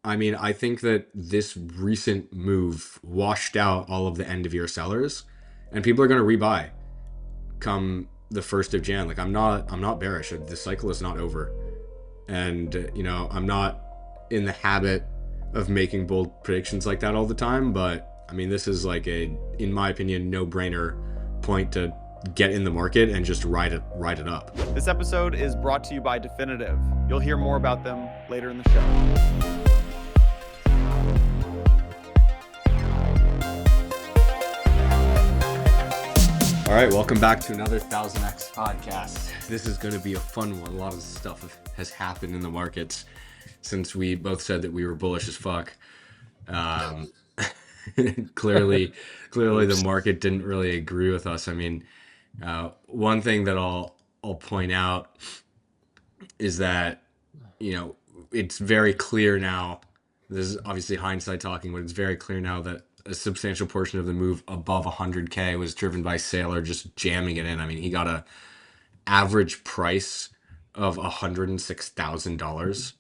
I mean, I think that this recent move washed out all of the end of year sellers, and people are going to rebuy come the 1st of Jan. Like I'm not bearish. The cycle is not over. And I'm not in the habit of making bold predictions like that all the time, but I mean, this is like in my opinion, no-brainer point to get in the market and just ride it up. This episode is brought to you by Definitive. You'll hear more about them later in the show. All right, welcome back to another 1000X podcast. This is going to be a fun one. A lot of stuff has happened in the markets since we both said that we were bullish as fuck. Clearly the market didn't really agree with us. I mean, one thing that I'll point out is that, it's very clear now. This is obviously hindsight talking, but it's very clear now that a substantial portion of the move above 100K was driven by Saylor just jamming it in. I mean, he got a average price of $106,000,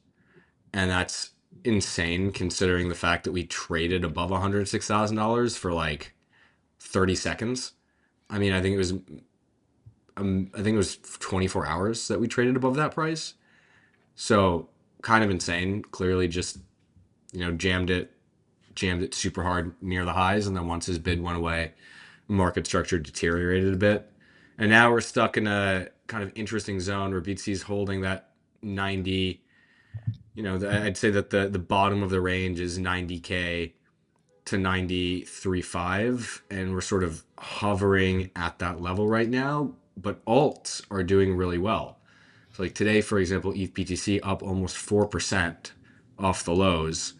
and that's insane considering the fact that we traded above $106,000 for like 30 seconds. I mean, I think it was 24 hours that we traded above that price. So kind of insane. Clearly just, jammed it super hard near the highs, and then once his bid went away, market structure deteriorated a bit. And now we're stuck in a kind of interesting zone where BTC is holding that 90, I'd say that the bottom of the range is 90K to 93.5, and we're sort of hovering at that level right now, but alts are doing really well. So like today, for example, ETH BTC up almost 4% off the lows.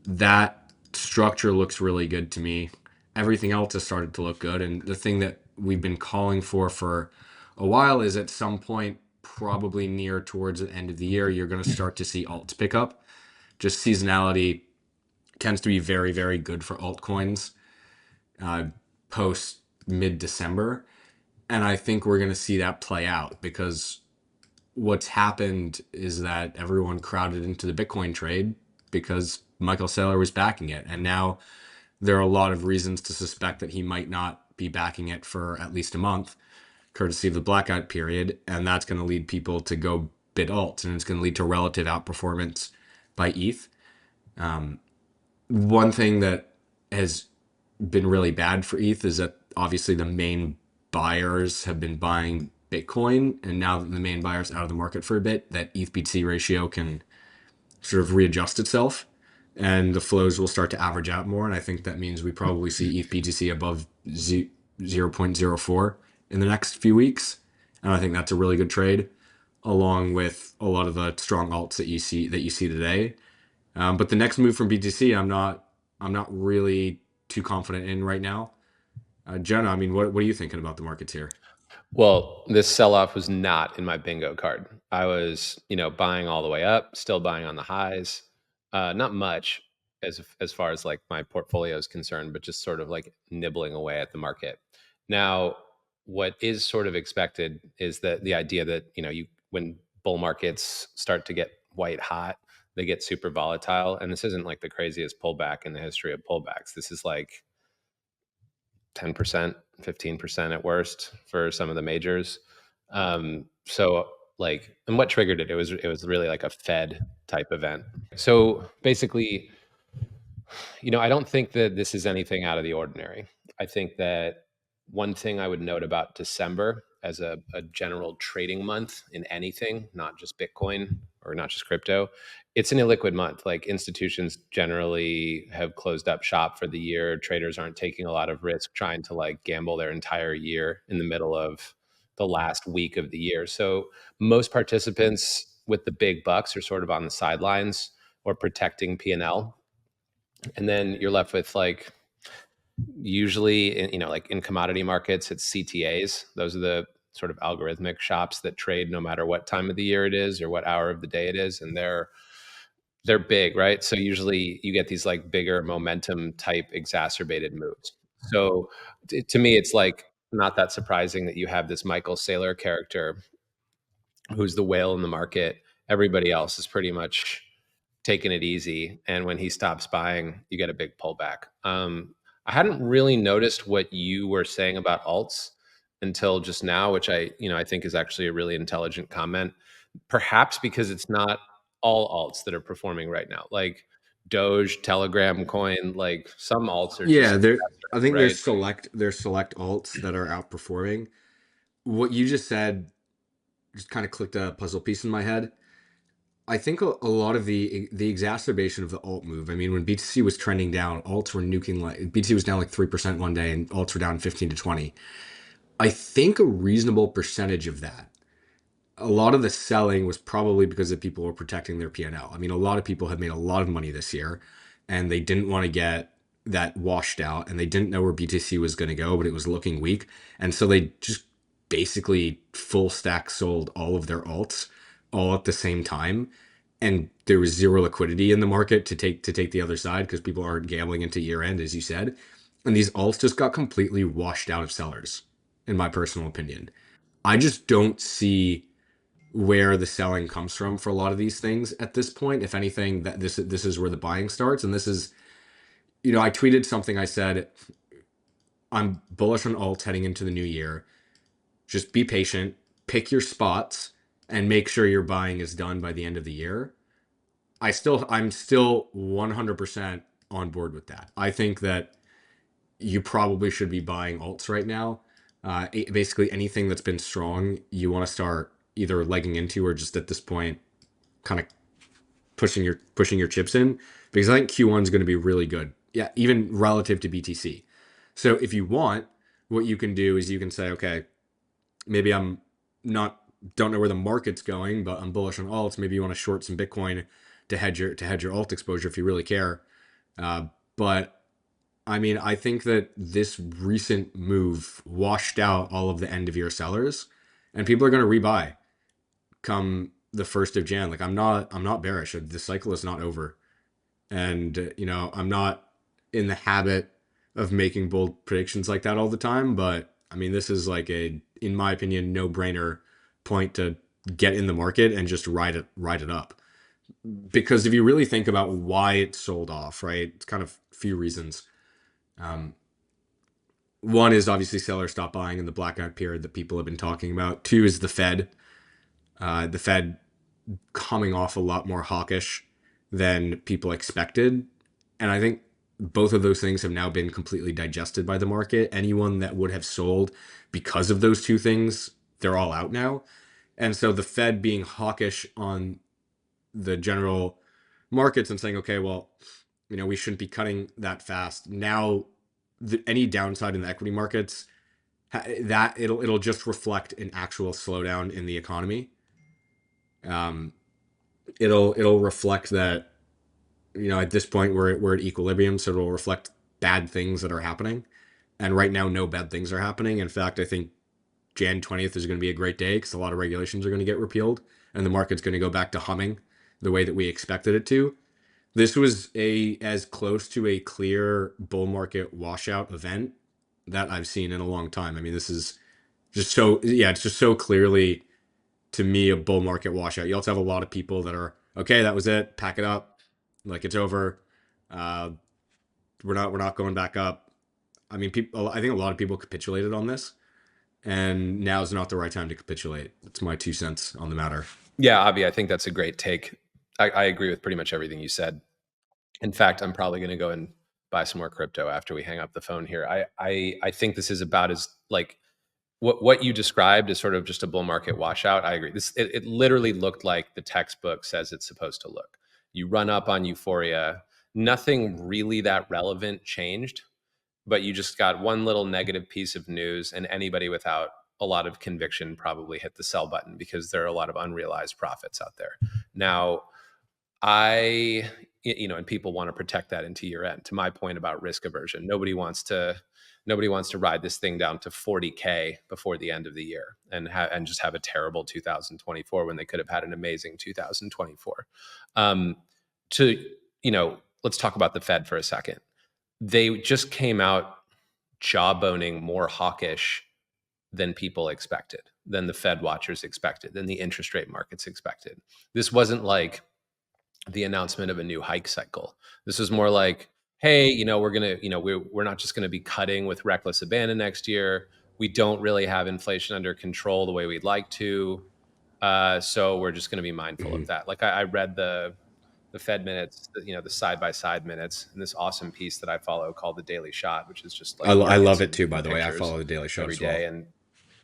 That structure looks really good to me. Everything else has started to look good. And the thing that we've been calling for a while is at some point, probably near towards the end of the year, you're going to start to see alts pick up. Just seasonality tends to be very, very good for altcoins post mid-December. And I think we're going to see that play out because what's happened is that everyone crowded into the Bitcoin trade because Michael Saylor was backing it. And now there are a lot of reasons to suspect that he might not be backing it for at least a month, courtesy of the blackout period. And that's going to lead people to go bid alts, and it's going to lead to relative outperformance by ETH. One thing that has been really bad for ETH is that obviously the main buyers have been buying Bitcoin, and now that the main buyer's out of the market for a bit, that ETH BTC ratio can sort of readjust itself, and the flows will start to average out more. And I think that means we probably see ETH BTC above 0.04 in the next few weeks, and I think that's a really good trade, along with a lot of the strong alts that you see today. But the next move from BTC, I'm not really too confident in right now. Jenna, I mean, what are you thinking about the markets here? Well, this sell-off was not in my bingo card. I was, buying all the way up, still buying on the highs. Not much as far as like my portfolio is concerned, but just sort of like nibbling away at the market. Now, what is sort of expected is that the idea that, when bull markets start to get white hot, they get super volatile. And this isn't like the craziest pullback in the history of pullbacks. This is like 10%, 15% at worst for some of the majors. So like, and what triggered it? It was really like a Fed type event. So basically, I don't think that this is anything out of the ordinary. I think that one thing I would note about December as a general trading month in anything, not just Bitcoin or not just crypto, it's an illiquid month. Like institutions generally have closed up shop for the year. Traders aren't taking a lot of risk trying to like gamble their entire year in the middle of the last week of the year. So most participants with the big bucks are sort of on the sidelines or protecting P&L. And then you're left with like, usually, like in commodity markets, it's CTAs. Those are the sort of algorithmic shops that trade no matter what time of the year it is or what hour of the day it is. And they're big, right? So usually you get these like bigger momentum type exacerbated moves. So to me, it's like not that surprising that you have this Michael Saylor character who's the whale in the market. Everybody else is pretty much taking it easy, and when he stops buying, you get a big pullback. I hadn't really noticed what you were saying about alts until just now, which I think is actually a really intelligent comment. Perhaps because it's not all alts that are performing right now, like Doge, Telegram coin, like some alts are Yeah, just there. I think right. there's select alts that are outperforming. What you just said just kind of clicked a puzzle piece in my head. I think a lot of the exacerbation of the alt move. I mean, when BTC was trending down, alts were nuking. Like BTC was down like 3% one day, and alts were down 15 to 20. I think a reasonable percentage of that, a lot of the selling was probably because the people were protecting their P&L. I mean, a lot of people have made a lot of money this year, and they didn't want to get that washed out, and they didn't know where BTC was going to go, but it was looking weak, and so they just basically full stack sold all of their alts all at the same time, and there was zero liquidity in the market to take the other side because people aren't gambling into year end, as you said, and these alts just got completely washed out of sellers, in my personal opinion. I just don't see where the selling comes from for a lot of these things at this point. If anything, that this is where the buying starts, and this is, I tweeted something. I said I'm bullish on alts heading into the new year. Just be patient, pick your spots, and make sure your buying is done by the end of the year. I'm still 100% on board with that. I think that you probably should be buying alts right now. Basically, anything that's been strong, you want to start either legging into or just at this point, kind of pushing your chips in, because I think Q1 is going to be really good. Yeah, even relative to BTC. So if you want, what you can do is you can say, okay, maybe I'm not don't know where the market's going, but I'm bullish on alts. Maybe you want to short some Bitcoin to hedge your alt exposure if you really care. But I mean, I think that this recent move washed out all of the end of year sellers, and people are going to rebuy come the 1st of Jan. Like I'm not bearish. The cycle is not over, and I'm not in the habit of making bold predictions like that all the time. But I mean, this is like in my opinion, no brainer point to get in the market and just ride it up. Because if you really think about why it sold off, right? It's kind of few reasons. Um, One is obviously sellers stopped buying in the blackout period that people have been talking about. Two is the Fed. The Fed coming off a lot more hawkish than people expected. And I think both of those things have now been completely digested by the market. Anyone that would have sold because of those two things, they're all out now. And so the Fed being hawkish on the general markets and saying, okay, well, we shouldn't be cutting that fast. Now, any downside in the equity markets, that it'll just reflect an actual slowdown in the economy. Um, it'll reflect that at this point we're at equilibrium, so it'll reflect bad things that are happening. And right now, no bad things are happening. In fact, I think Jan 20th is going to be a great day because a lot of regulations are going to get repealed, and the market's going to go back to humming the way that we expected it to. This was as close to a clear bull market washout event that I've seen in a long time. I mean, this is just so, yeah, it's just so clearly to me a bull market washout. You also have a lot of people that are, okay, that was it, pack it up, like it's over. Uh, we're not going back up. I mean, I think a lot of people capitulated on this, and now is not the right time to capitulate. That's my 2 cents on the matter. Yeah, Avi, I think that's a great take. I agree with pretty much everything you said. In fact, I'm probably going to go and buy some more crypto after we hang up the phone here. I think this is about as like what you described is sort of just a bull market washout. I agree. It literally looked like the textbook says it's supposed to look. You run up on euphoria. Nothing really that relevant changed, but you just got one little negative piece of news, and anybody without a lot of conviction probably hit the sell button because there are a lot of unrealized profits out there. Now, and people want to protect that into year end. To my point about risk aversion, nobody wants to ride this thing down to 40K before the end of the year and just have a terrible 2024 when they could have had an amazing 2024. Let's talk about the Fed for a second. They just came out jawboning more hawkish than people expected, than the Fed watchers expected, than the interest rate markets expected. This wasn't like the announcement of a new hike cycle. This was more like, hey, we're gonna, we're not just gonna be cutting with reckless abandon next year. We don't really have inflation under control the way we'd like to, so we're just gonna be mindful of that. Like I read the Fed minutes, the side by side minutes, in this awesome piece that I follow called the Daily Shot, which is just like I love markets it too, by and the way. I pictures follow the Daily Shot every as well. day. And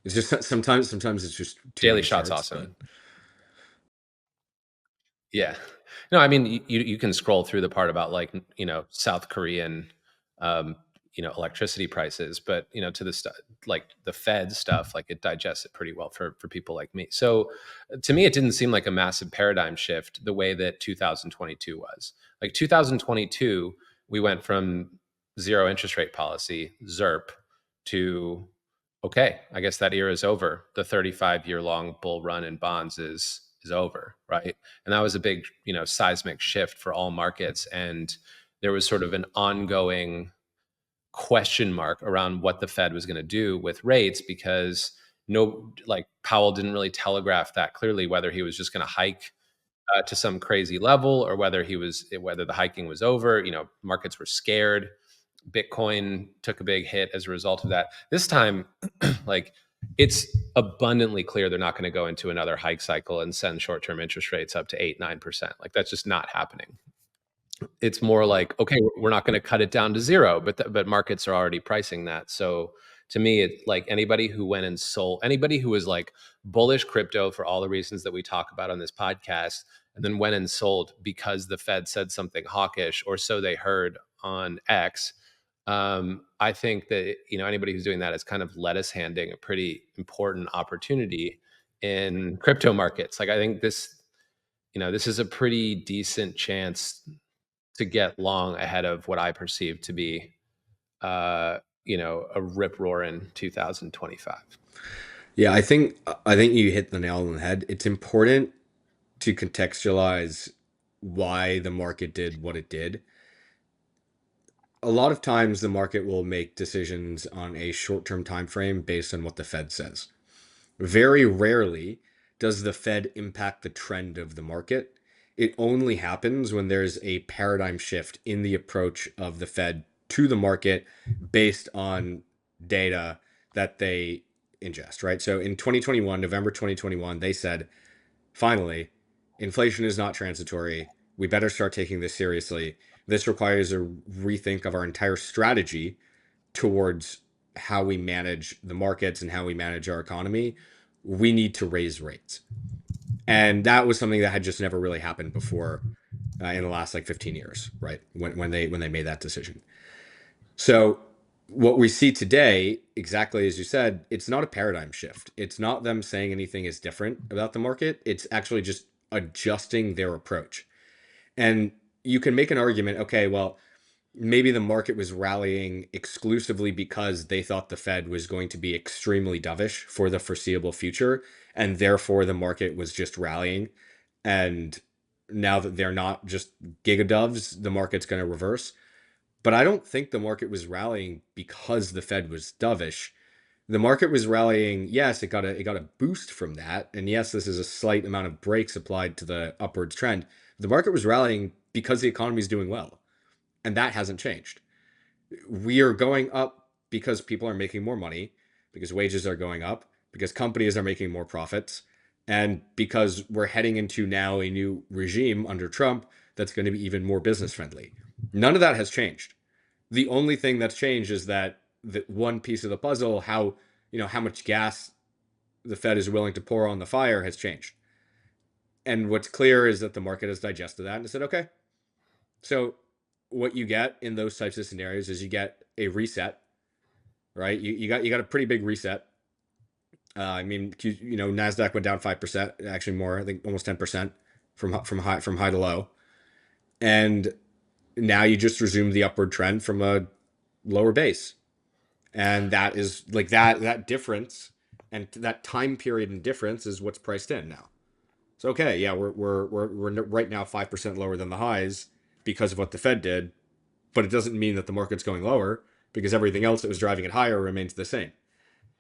It's just sometimes it's just too Daily many Shot's charts, awesome. but Yeah. No, I mean, you can scroll through the part about like, South Korean, um, electricity prices, but, to the stuff like the Fed stuff, like it digests it pretty well for people like me. So to me, it didn't seem like a massive paradigm shift the way that 2022 was. Like 2022, we went from zero interest rate policy, ZERP, to, okay, I guess that era is over. The 35-year long bull run in bonds is over, right? And that was a big, seismic shift for all markets. And there was sort of an ongoing question mark around what the Fed was going to do with rates, because like Powell didn't really telegraph that clearly whether he was just going to hike to some crazy level, or whether the hiking was over. Markets were scared. Bitcoin took a big hit as a result of that. This time, like, it's abundantly clear they're not going to go into another hike cycle and send short-term interest rates up to 8-9%. Like, that's just not happening. It's more like, okay, we're not going to cut it down to zero, but markets are already pricing that. So to me, it's like anybody who went and sold, anybody who was like bullish crypto for all the reasons that we talk about on this podcast, and then went and sold because the Fed said something hawkish, or so they heard on X. I think that anybody who's doing that is kind of lettuce handing a pretty important opportunity in crypto markets. Like, I think this is a pretty decent chance to get long ahead of what I perceive to be, a rip roaring 2025. yeah, I think you hit the nail on the head. It's important to contextualize why the market did what it did. A lot of times the market will make decisions on a short-term time frame based on what the Fed says. Very rarely does the Fed impact the trend of the market. It only happens when there's a paradigm shift in the approach of the Fed to the market based on data that they ingest, right? So in 2021, November 2021, they said, finally, inflation is not transitory. We better start taking this seriously. This requires a rethink of our entire strategy towards how we manage the markets and how we manage our economy. We need to raise rates. And that was something that had just never really happened before in the last like 15 years, right? When they made that decision. So what we see today, exactly as you said, it's not a paradigm shift. It's not them saying anything is different about the market. It's actually just adjusting their approach. And you can make an argument, okay, well, maybe the market was rallying exclusively because they thought the Fed was going to be extremely dovish for the foreseeable future, and therefore the market was just rallying. And now that they're not just gigadoves, the market's going to reverse. But I don't think the market was rallying because the Fed was dovish. The market was rallying. Yes, it got a boost from that, and yes, this is a slight amount of brakes applied to the upwards trend. The market was rallying because the economy is doing well, and that hasn't changed. We are going up because people are making more money, because wages are going up, because companies are making more profits, and because we're heading into now a new regime under Trump that's going to be even more business friendly. None of that has changed. The only thing that's changed is that the one piece of the puzzle, how much gas the Fed is willing to pour on the fire, has changed. And what's clear is that the market has digested that and said, okay, so what you get in those types of scenarios is you get a reset, right? You got a pretty big reset. I mean, Nasdaq went down 5%, actually more, I think almost 10% from high to low, and now you just resume the upward trend from a lower base, and that is like that difference and that time period and difference is what's priced in now. So okay, yeah, we're right now 5% lower than the highs because of what the Fed did, but it doesn't mean that the market's going lower because everything else that was driving it higher remains the same.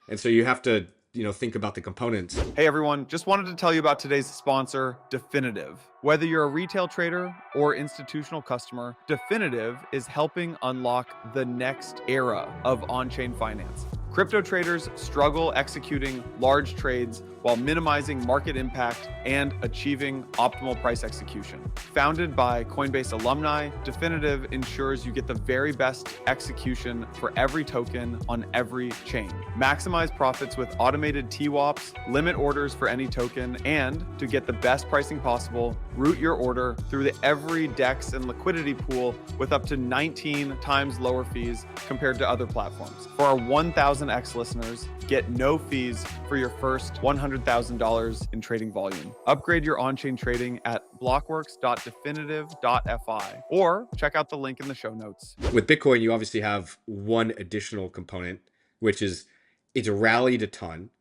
And so you have to think about the components. Hey everyone, just wanted to tell you about today's sponsor, Definitive. Whether you're a retail trader or institutional customer, Definitive is helping unlock the next era of on-chain finance. Crypto traders struggle executing large trades while minimizing market impact and achieving optimal price execution. Founded by Coinbase alumni, Definitive ensures you get the very best execution for every token on every chain. Maximize profits with automated TWAPs, limit orders for any token, and to get the best pricing possible, route your order through the every DEX and liquidity pool with up to 19 times lower fees compared to other platforms. For our 1000X listeners, get no fees for your first $100,000 in trading volume. Upgrade your on-chain trading at blockworks.definitive.fi or check out the link in the show notes. With Bitcoin, you obviously have one additional component, which is it's rallied a ton.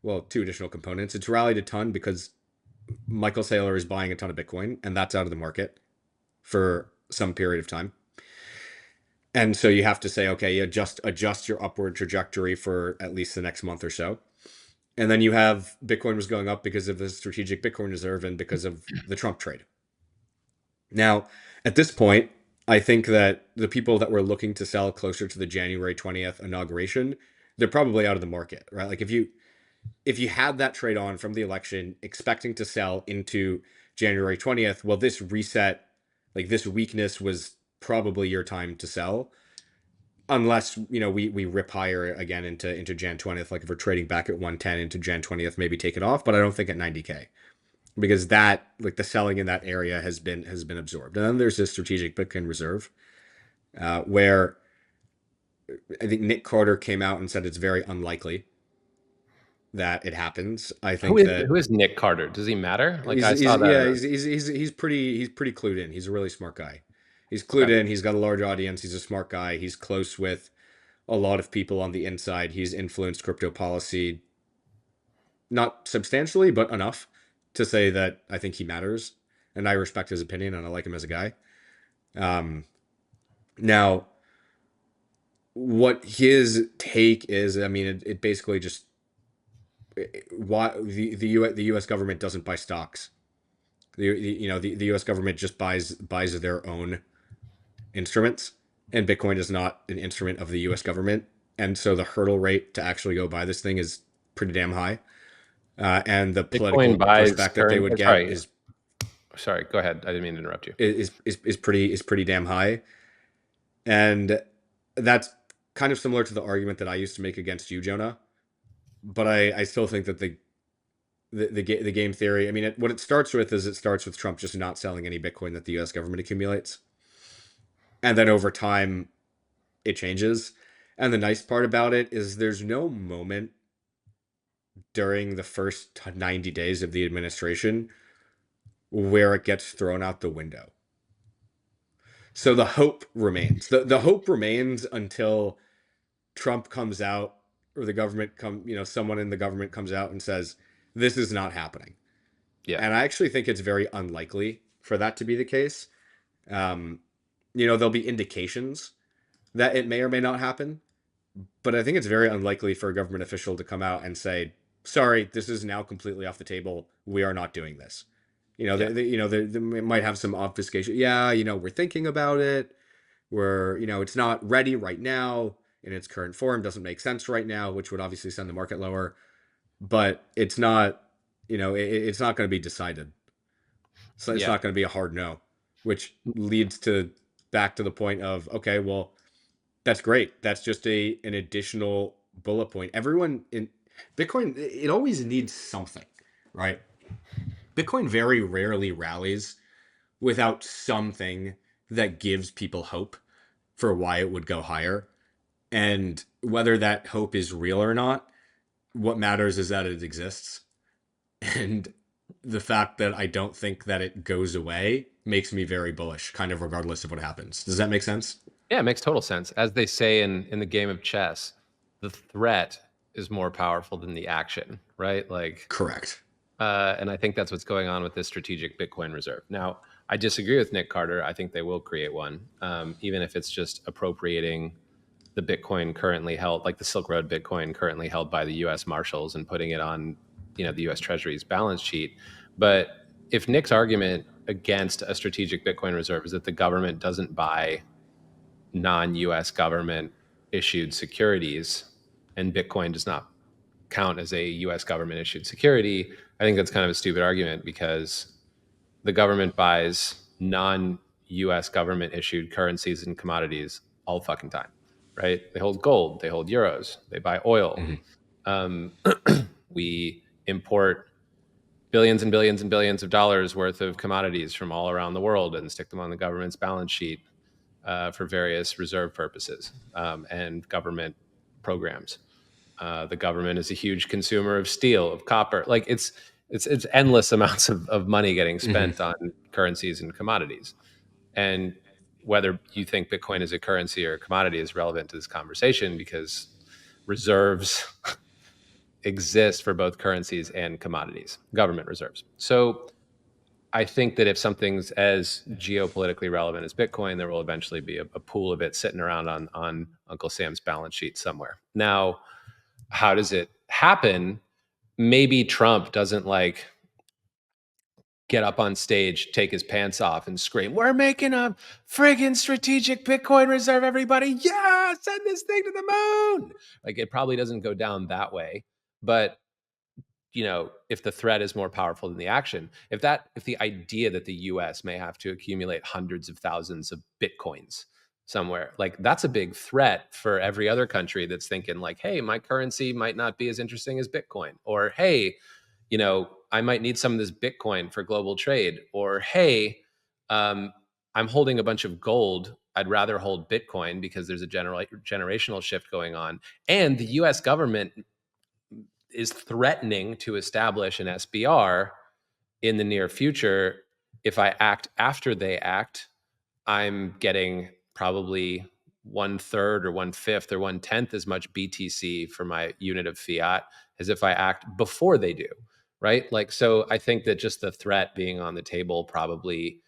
Well, two additional components. It's rallied a ton because Michael Saylor is buying a ton of Bitcoin, and that's out of the market for some period of time. And so you have to say, okay, you adjust your upward trajectory for at least the next month or so. And then you have Bitcoin was going up because of the strategic Bitcoin reserve and because of the Trump trade. Now, at this point, I think that the people that were looking to sell closer to the January 20th inauguration, they're probably out of the market, right? Like if you had that trade on from the election expecting to sell into January 20th, well, this reset, like this weakness was probably your time to sell, unless we rip higher again into Jan 20th. Like if we're trading back at 110 into Jan 20th, maybe take it off, but I don't think at 90K, because that, like the selling in that area has been absorbed. And then there's this strategic Bitcoin reserve, where I think Nick Carter came out and said it's very unlikely that it happens. I think who is Nick Carter? Does he matter? Like I saw that. Yeah, he's pretty clued in. He's a really smart guy. He's clued in. He's got a large audience. He's a smart guy. He's close with a lot of people on the inside. He's influenced crypto policy, not substantially, but enough to say that I think he matters, and I respect his opinion, and I like him as a guy. Now, what his take is, I mean, it basically just why the U.S. government doesn't buy stocks. The U.S. government just buys their own instruments, and Bitcoin is not an instrument of the U.S. government, and so the hurdle rate to actually go buy this thing is pretty damn high, and the political pushback that they would get is. Sorry, go ahead. I didn't mean to interrupt you. Is pretty damn high, and that's kind of similar to the argument that I used to make against you, Jonah. But I still think that the game theory, I mean, what it starts with is it starts with Trump just not selling any Bitcoin that the U.S. government accumulates. And then over time, it changes. And the nice part about it is there's no moment during the first 90 days of the administration where it gets thrown out the window. So the hope remains. The hope remains until Trump comes out, or the government someone in the government comes out and says, this is not happening. Yeah. And I actually think it's very unlikely for that to be the case. There'll be indications that it may or may not happen, but I think it's very unlikely for a government official to come out and say, sorry, this is now completely off the table. We are not doing this. They might have some obfuscation. Yeah, we're thinking about it. It's not ready right now in its current form. Doesn't make sense right now, which would obviously send the market lower. But it's not, it's not going to be decided. So it's not going to be a hard no, which leads back to the point of, okay, well, that's great. That's just an additional bullet point. Everyone in Bitcoin, it always needs something, right? Bitcoin very rarely rallies without something that gives people hope for why it would go higher. And whether that hope is real or not, what matters is that it exists. And the fact that I don't think that it goes away makes me very bullish, kind of regardless of what happens. Does that make sense? Yeah, it makes total sense. As they say in the game of chess, the threat is more powerful than the action, right? Like correct. And I think that's what's going on with this strategic Bitcoin reserve. Now, I disagree with Nick Carter. I think they will create one, even if it's just appropriating the Bitcoin currently held, like the Silk Road Bitcoin currently held by the U.S. Marshals, and putting it on, the U.S. Treasury's balance sheet. But if Nick's argument against a strategic Bitcoin reserve is that the government doesn't buy non-U.S. government issued securities, and Bitcoin does not count as a U.S. government issued security, I think that's kind of a stupid argument, because the government buys non-U.S. government issued currencies and commodities all the fucking time, right? They hold gold, they hold euros, they buy oil. We import billions and billions and billions of dollars worth of commodities from all around the world and stick them on the government's balance sheet for various reserve purposes and government programs. The government is a huge consumer of steel, of copper. Like it's endless amounts of money getting spent on currencies and commodities. And whether you think Bitcoin is a currency or a commodity is relevant to this conversation, because reserves exist for both currencies and commodities, government reserves. So I think that if something's as geopolitically relevant as Bitcoin, there will eventually be a pool of it sitting around on Uncle Sam's balance sheet somewhere. Now, how does it happen? Maybe Trump doesn't like get up on stage, take his pants off and scream, "We're making a friggin' strategic Bitcoin reserve, everybody. Yeah, send this thing to the moon." Like, it probably doesn't go down that way. But if the threat is more powerful than the action, if the idea that the US may have to accumulate hundreds of thousands of Bitcoins somewhere, like, that's a big threat for every other country that's thinking like, hey, my currency might not be as interesting as Bitcoin, or hey, I might need some of this Bitcoin for global trade, or hey, I'm holding a bunch of gold. I'd rather hold Bitcoin because there's a generational shift going on. And the US government is threatening to establish an SBR in the near future. If I act after they act, I'm getting probably 1/3 or 1/5 or 1/10 as much BTC for my unit of fiat as if I act before they do, right? Like, so I think that just the threat being on the table probably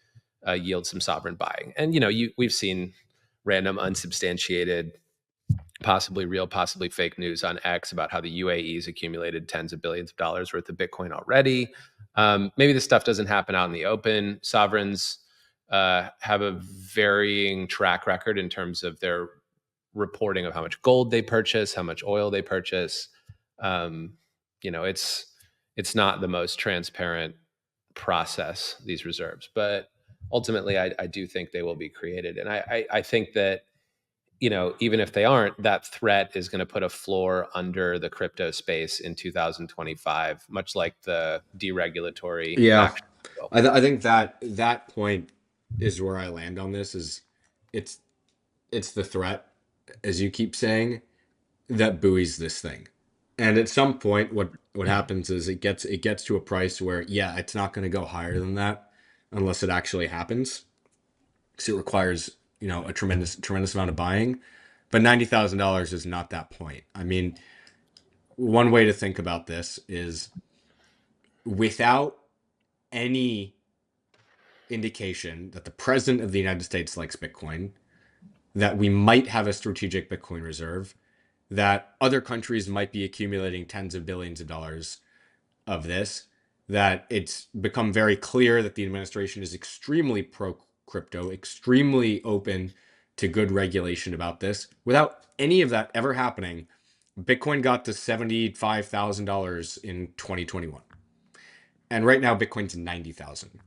yields some sovereign buying. And we've seen random unsubstantiated, possibly real, possibly fake news on X about how the UAE's accumulated tens of billions of dollars worth of Bitcoin already. Maybe this stuff doesn't happen out in the open. Sovereigns have a varying track record in terms of their reporting of how much gold they purchase, how much oil they purchase. It's not the most transparent process, these reserves, but ultimately I do think they will be created. And I think that even if they aren't, that threat is going to put a floor under the crypto space in 2025, much like the deregulatory. Yeah, I think that point is where I land on this. Is it's the threat, as you keep saying, that buoys this thing. And at some point, what happens is it gets to a price where, yeah, it's not going to go higher than that unless it actually happens, because it requires a tremendous amount of buying. But $90,000 is not that point. I mean, one way to think about this is, without any indication that the president of the United States likes Bitcoin, that we might have a strategic Bitcoin reserve, that other countries might be accumulating tens of billions of dollars of this, that it's become very clear that the administration is extremely pro crypto, extremely open to good regulation about this. Without any of that ever happening, Bitcoin got to $75,000 in 2021. And right now, Bitcoin's 90,000.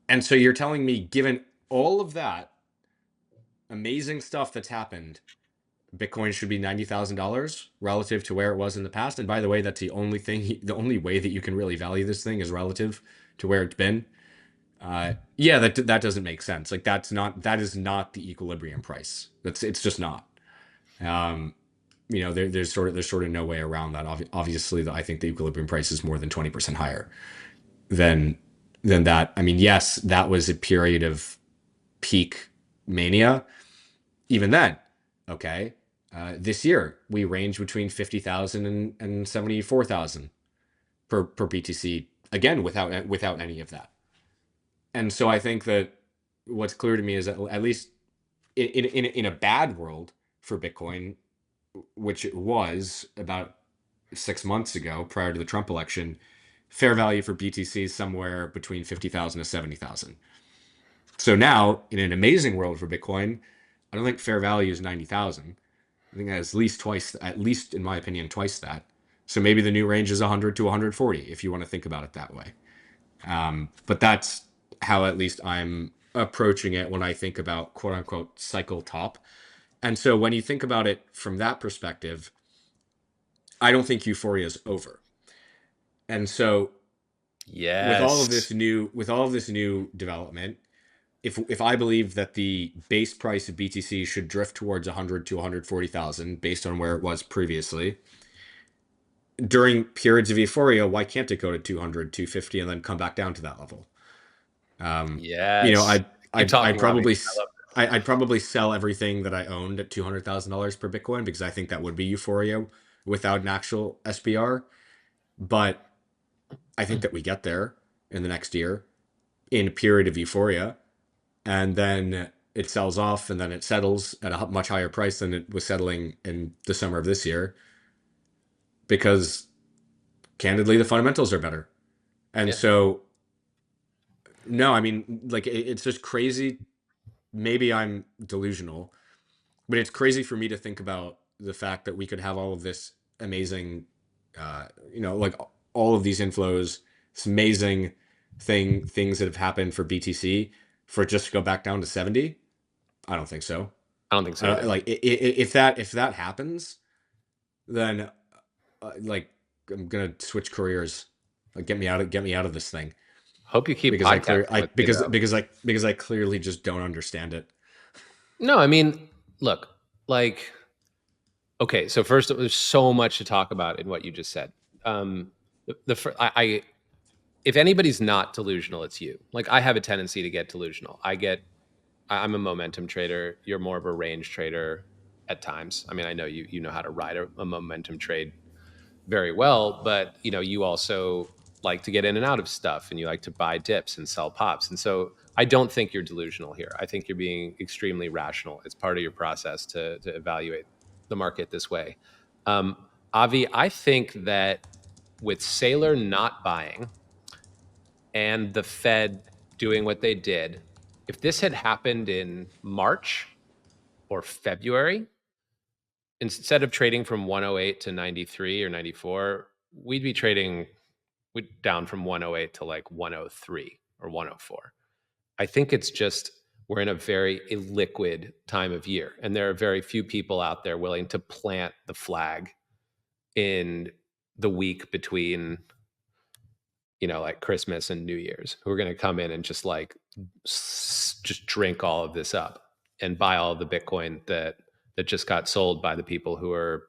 And so you're telling me, given all of that amazing stuff that's happened, Bitcoin should be $90,000 relative to where it was in the past. And by the way, that's the only way that you can really value this thing is relative to where it's been. Yeah, that doesn't make sense. Like, that is not the equilibrium price. It's just not. There's sort of no way around that. Obviously, I think the equilibrium price is more than 20% higher than that. I mean, yes, that was a period of peak mania. Even then, okay. This year we range between 50,000 and 74,000 per BTC, again without any of that. And so I think that what's clear to me is that, at least in a bad world for Bitcoin, which it was about 6 months ago prior to the Trump election, fair value for BTC is somewhere between 50,000 to 70,000. So now, in an amazing world for Bitcoin, I don't think fair value is 90,000. I think that's at least in my opinion, twice that. So maybe the new range is 100 to 140 if you want to think about it that way. But that's how at least I'm approaching it when I think about quote unquote cycle top. And so when you think about it from that perspective, I don't think euphoria is over. And so Yes. with all of this new development, if I believe that the base price of BTC should drift towards 100 to 140,000 based on where it was previously, during periods of euphoria, why can't it go to 200, 250 and then come back down to that level? You know, Yes. Keep I'd talking, Avi. probably I love this. I'd probably sell everything that I owned at $200,000 per Bitcoin because I think that would be euphoria without an actual SPR. But I think that we get there in the next year in a period of euphoria, and then it sells off, and then it settles at a much higher price than it was settling in the summer of this year because, candidly, the fundamentals are better. And Yeah. so, no, I mean, like it's just crazy. Maybe I'm delusional, but it's crazy for me to think about the fact that we could have all of this amazing, like all of these inflows, this amazing things that have happened for BTC for it just to go back down to 70. I don't think so. I don't think so either. Like if that happens, then like I'm gonna switch careers. Like get me out of this thing Hope you keep because podcasting with me though. because I clearly just don't understand it. No, I mean, look, like, okay, so first, there's so much to talk about in what you just said. If anybody's not delusional, it's you. Like, I have a tendency to get delusional. I'm a momentum trader. You're more of a range trader at times. I mean, I know you know how to ride a momentum trade very well, but you also like to get in and out of stuff, and you like to buy dips and sell pops. And so I don't think you're delusional here. I think you're being extremely rational. It's part of your process to evaluate the market this way. Um, Avi, I think that with Saylor not buying and the Fed doing what they did, if this had happened in March or February, instead of trading from 108 to 93 or 94, we'd be trading down from 108 to like 103 or 104. I think it's just we're in a very illiquid time of year, and there are very few people out there willing to plant the flag in the week between like Christmas and New Year's, who are going to come in and just just drink all of this up and buy all of the Bitcoin that just got sold by the people who are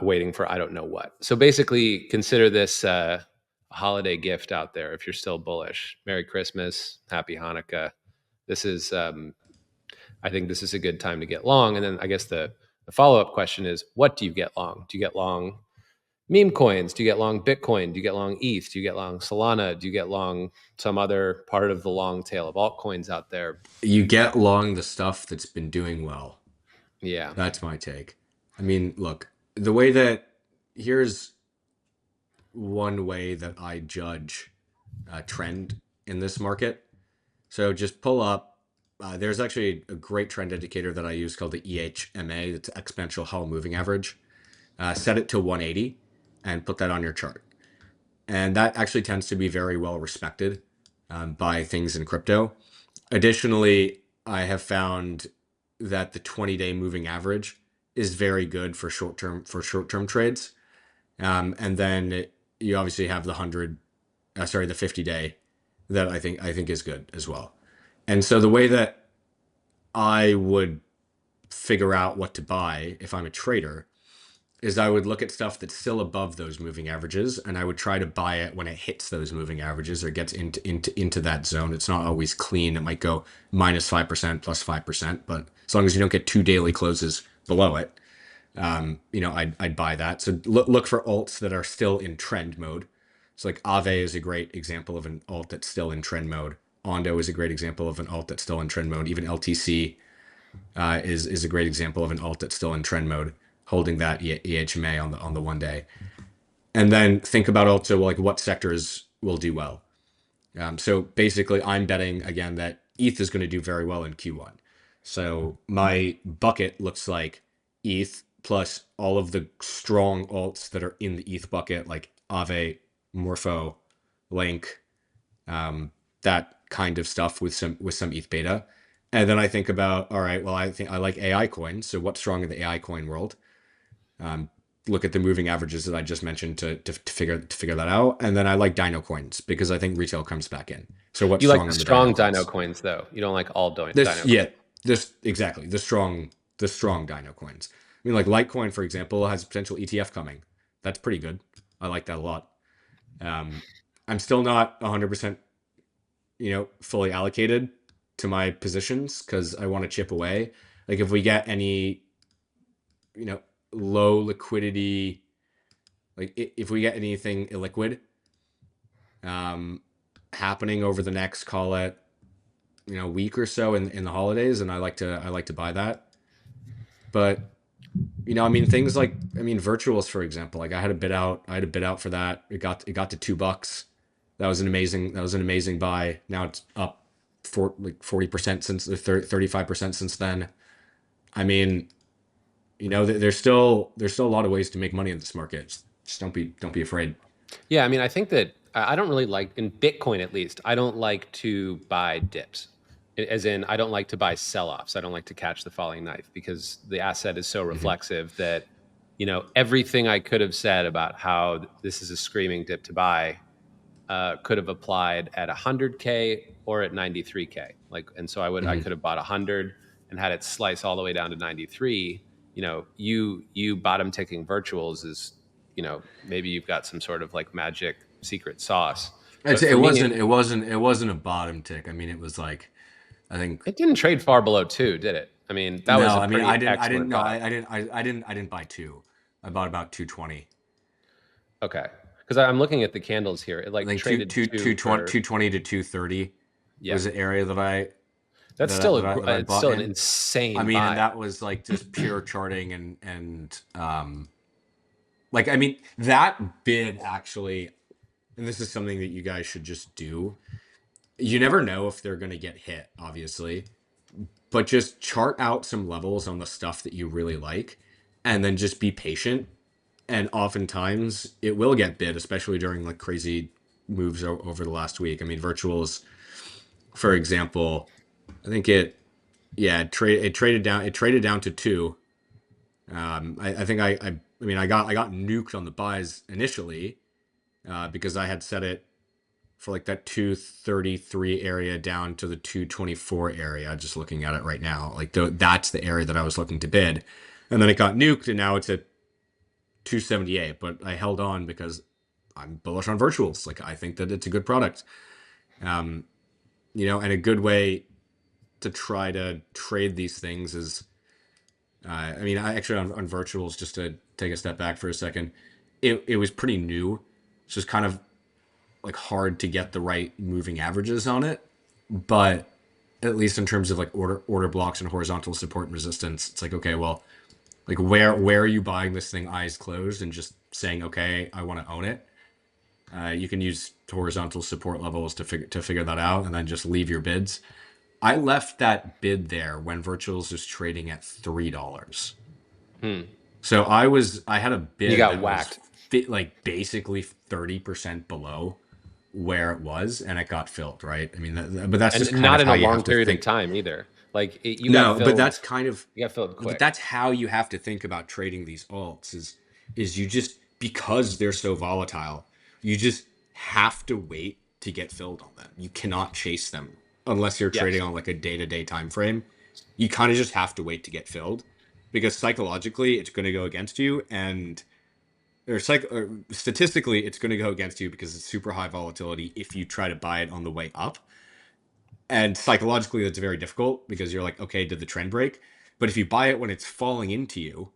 waiting for I don't know what. So basically, consider this a holiday gift out there if you're still bullish. Merry Christmas, Happy Hanukkah. This is, I think this is a good time to get long. And then I guess the follow-up question is, what do you get long? Do you get long meme coins? Do you get long Bitcoin? Do you get long ETH? Do you get long Solana? Do you get long some other part of the long tail of altcoins out there? You get long the stuff that's been doing well. Yeah. That's my take. I mean, look, the way that here's one way that I judge a trend in this market. So just pull up. There's actually a great trend indicator that I use called the EHMA. It's exponential Hall moving average. Set it to 180 and put that on your chart. And that actually tends to be very well respected by things in crypto. Additionally, I have found that the 20-day moving average is very good for short-term trades. And then you obviously have the 50-day that I think is good as well. And so the way that I would figure out what to buy if I'm a trader is I would look at stuff that's still above those moving averages, and I would try to buy it when it hits those moving averages or gets into that zone. It's not always clean. It might go -5%, +5%, but as long as you don't get 2 daily closes below it, I'd buy that. So look for alts that are still in trend mode. So like Aave is a great example of an alt that's still in trend mode. Ondo is a great example of an alt that's still in trend mode. Even LTC. is a great example of an alt that's still in trend mode, holding that EHMA on the 1 day. And then think about also like what sectors will do well. So basically, I'm betting again that ETH is going to do very well in Q1. So my bucket looks like ETH plus all of the strong alts that are in the ETH bucket, like Aave, Morpho, Link, that kind of stuff with some ETH beta. And then I think about, all right, well, I think I like AI coins. So what's strong in the AI coin world? Look at the moving averages that I just mentioned to figure that out. And then I like Dino coins because I think retail comes back in. So what's You like strong the in the Dino strong Dino coins? coins though. You don't like all Dino This coins. this exactly the strong Dino coins. I mean, like Litecoin, for example, has potential ETF coming. That's pretty good. I like that a lot. I'm still not 100%, fully allocated to my positions because I want to chip away. Like if we get any, low liquidity, like if we get anything illiquid, happening over the next, call it, week or so in the holidays, and I like to buy that. But I mean, things like, virtuals, for example, like I had a bid out for that. It got to $2. That was an amazing buy. Now it's up for like 40% since the 35% since then. I mean, there's still a lot of ways to make money in this market. Just don't be afraid. Yeah, I mean, I think that I don't really like, in Bitcoin at least, I don't like to buy dips. As in, I don't like to buy sell-offs. I don't like to catch the falling knife because the asset is so reflexive that, everything I could have said about how this is a screaming dip to buy could have applied at 100K or at 93K. Like, and so I could have bought 100 and had it slice all the way down to 93. You bottom ticking virtuals is, maybe you've got some sort of like magic secret sauce. I'd But say for me, it wasn't a bottom tick. I mean, it was like, I think. it didn't trade far below 2, did it? I mean, that was No, a I mean, pretty I didn't excellent no, buy. I didn't buy two. I bought about 220. Okay, because I'm looking at the candles here. It I like think traded 2 for 220 to 230 yeah. was the area that I That's still it's bought still an in. I insane mean, and buy. that was like just pure charting and like, I mean, that bid actually, and this is something that you guys should just do. You never know if they're going to get hit, obviously, but just chart out some levels on the stuff that you really like and then just be patient. And oftentimes it will get bid, especially during like crazy moves over the last week. I mean, virtuals, for example, I think it traded down to two. I think I got nuked on the buys initially, because I had set it for like that 233 area down to the 224 area. Just looking at it right now, like that's the area that I was looking to bid, and then it got nuked, and now it's at 278. But I held on because I'm bullish on virtuals. Like I think that it's a good product, and a good way to try to trade these things is, I mean, I actually on virtuals, just to take a step back for a second, it was pretty new. It's just kind of like hard to get the right moving averages on it, but at least in terms of like order blocks and horizontal support and resistance, it's like, okay, well, like where are you buying this thing eyes closed and just saying, okay, I want to own it. You can use horizontal support levels to figure that out, and then just leave your bids. I left that bid there when virtuals was trading at $3. So I had a You bid got that was whacked. like basically 30% below where it was, and it got filled, right? I mean, but that's just And kind not of in how a you long have to period of think. time either. Like you got No, but filled. that's kind of, You got filled but quick. that's how you have to think about trading these alts is you just, because they're so volatile, you just have to wait to get filled on them. You cannot chase them unless you're trading Yes. on like a day-to-day time frame. You kind of just have to wait to get filled because psychologically it's going to go against you, and or statistically it's going to go against you because it's super high volatility if you try to buy it on the way up. And psychologically that's very difficult because you're like, okay, did the trend break? But if you buy it when it's falling into you,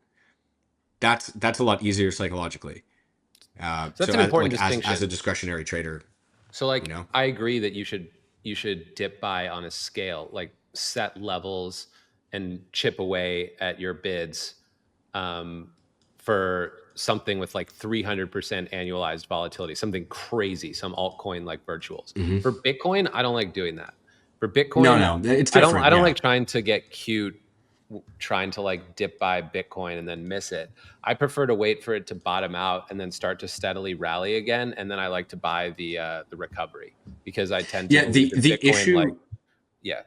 that's a lot easier psychologically. So that's So an as important like as a distinction. discretionary trader, So you like know. I agree that you should dip buy on a scale, like set levels and chip away at your bids for something with like 300% annualized volatility, something crazy, some altcoin like virtuals. Mm-hmm. For Bitcoin, I don't like doing that. For No, Bitcoin, it's I different. don't Yeah. like trying to get cute, trying to like dip buy Bitcoin and then miss it. I prefer to wait for it to bottom out and then start to steadily rally again, and then I like to buy the recovery, because I tend to Yeah. believe in The Bitcoin. Like, issue, yeah,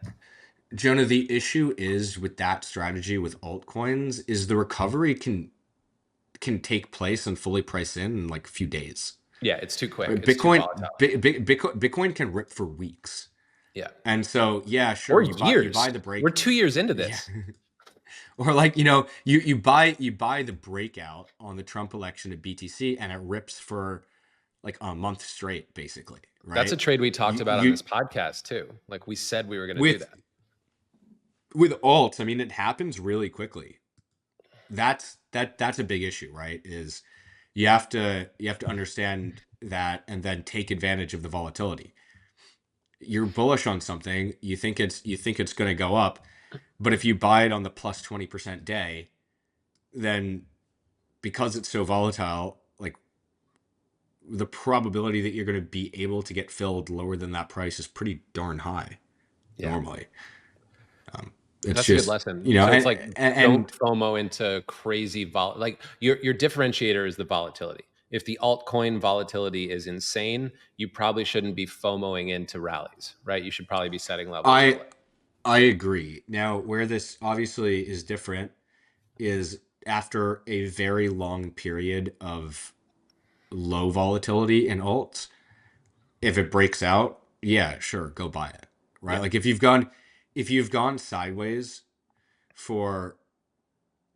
Jonah, the issue is with that strategy with altcoins is the recovery can take place and fully price in like a few days. yeah, it's too quick. Right? It's too volatile. Bitcoin can rip for weeks. Yeah, And so, yeah, or sure, you buy years. the break. We're 2 years into Yeah. this. Or like, you buy the breakout on the Trump election at BTC and it rips for like a month straight, basically, That's a right? trade we talked about on You this podcast too. Like, we said we were going to do with that. alts, I mean, it happens really quickly. That's a big issue, right? Is you have to understand that and then take advantage of the volatility. You're bullish on something, you think it's going to go up, but if you buy it on the plus 20% day, then because it's so volatile, like the probability that you're going to be able to get filled lower than that price is pretty darn high Yeah, normally. It's that's a good just, lesson. So it's like, don't and FOMO into crazy like your differentiator is the volatility. If the altcoin volatility is insane, you probably shouldn't be FOMOing into rallies, right? You should probably be setting levels I early. I agree. Now, where this obviously is different is after a very long period of low volatility in alts, if it breaks out, yeah, sure, go buy it. Right? Yeah, Like if you've gone sideways for,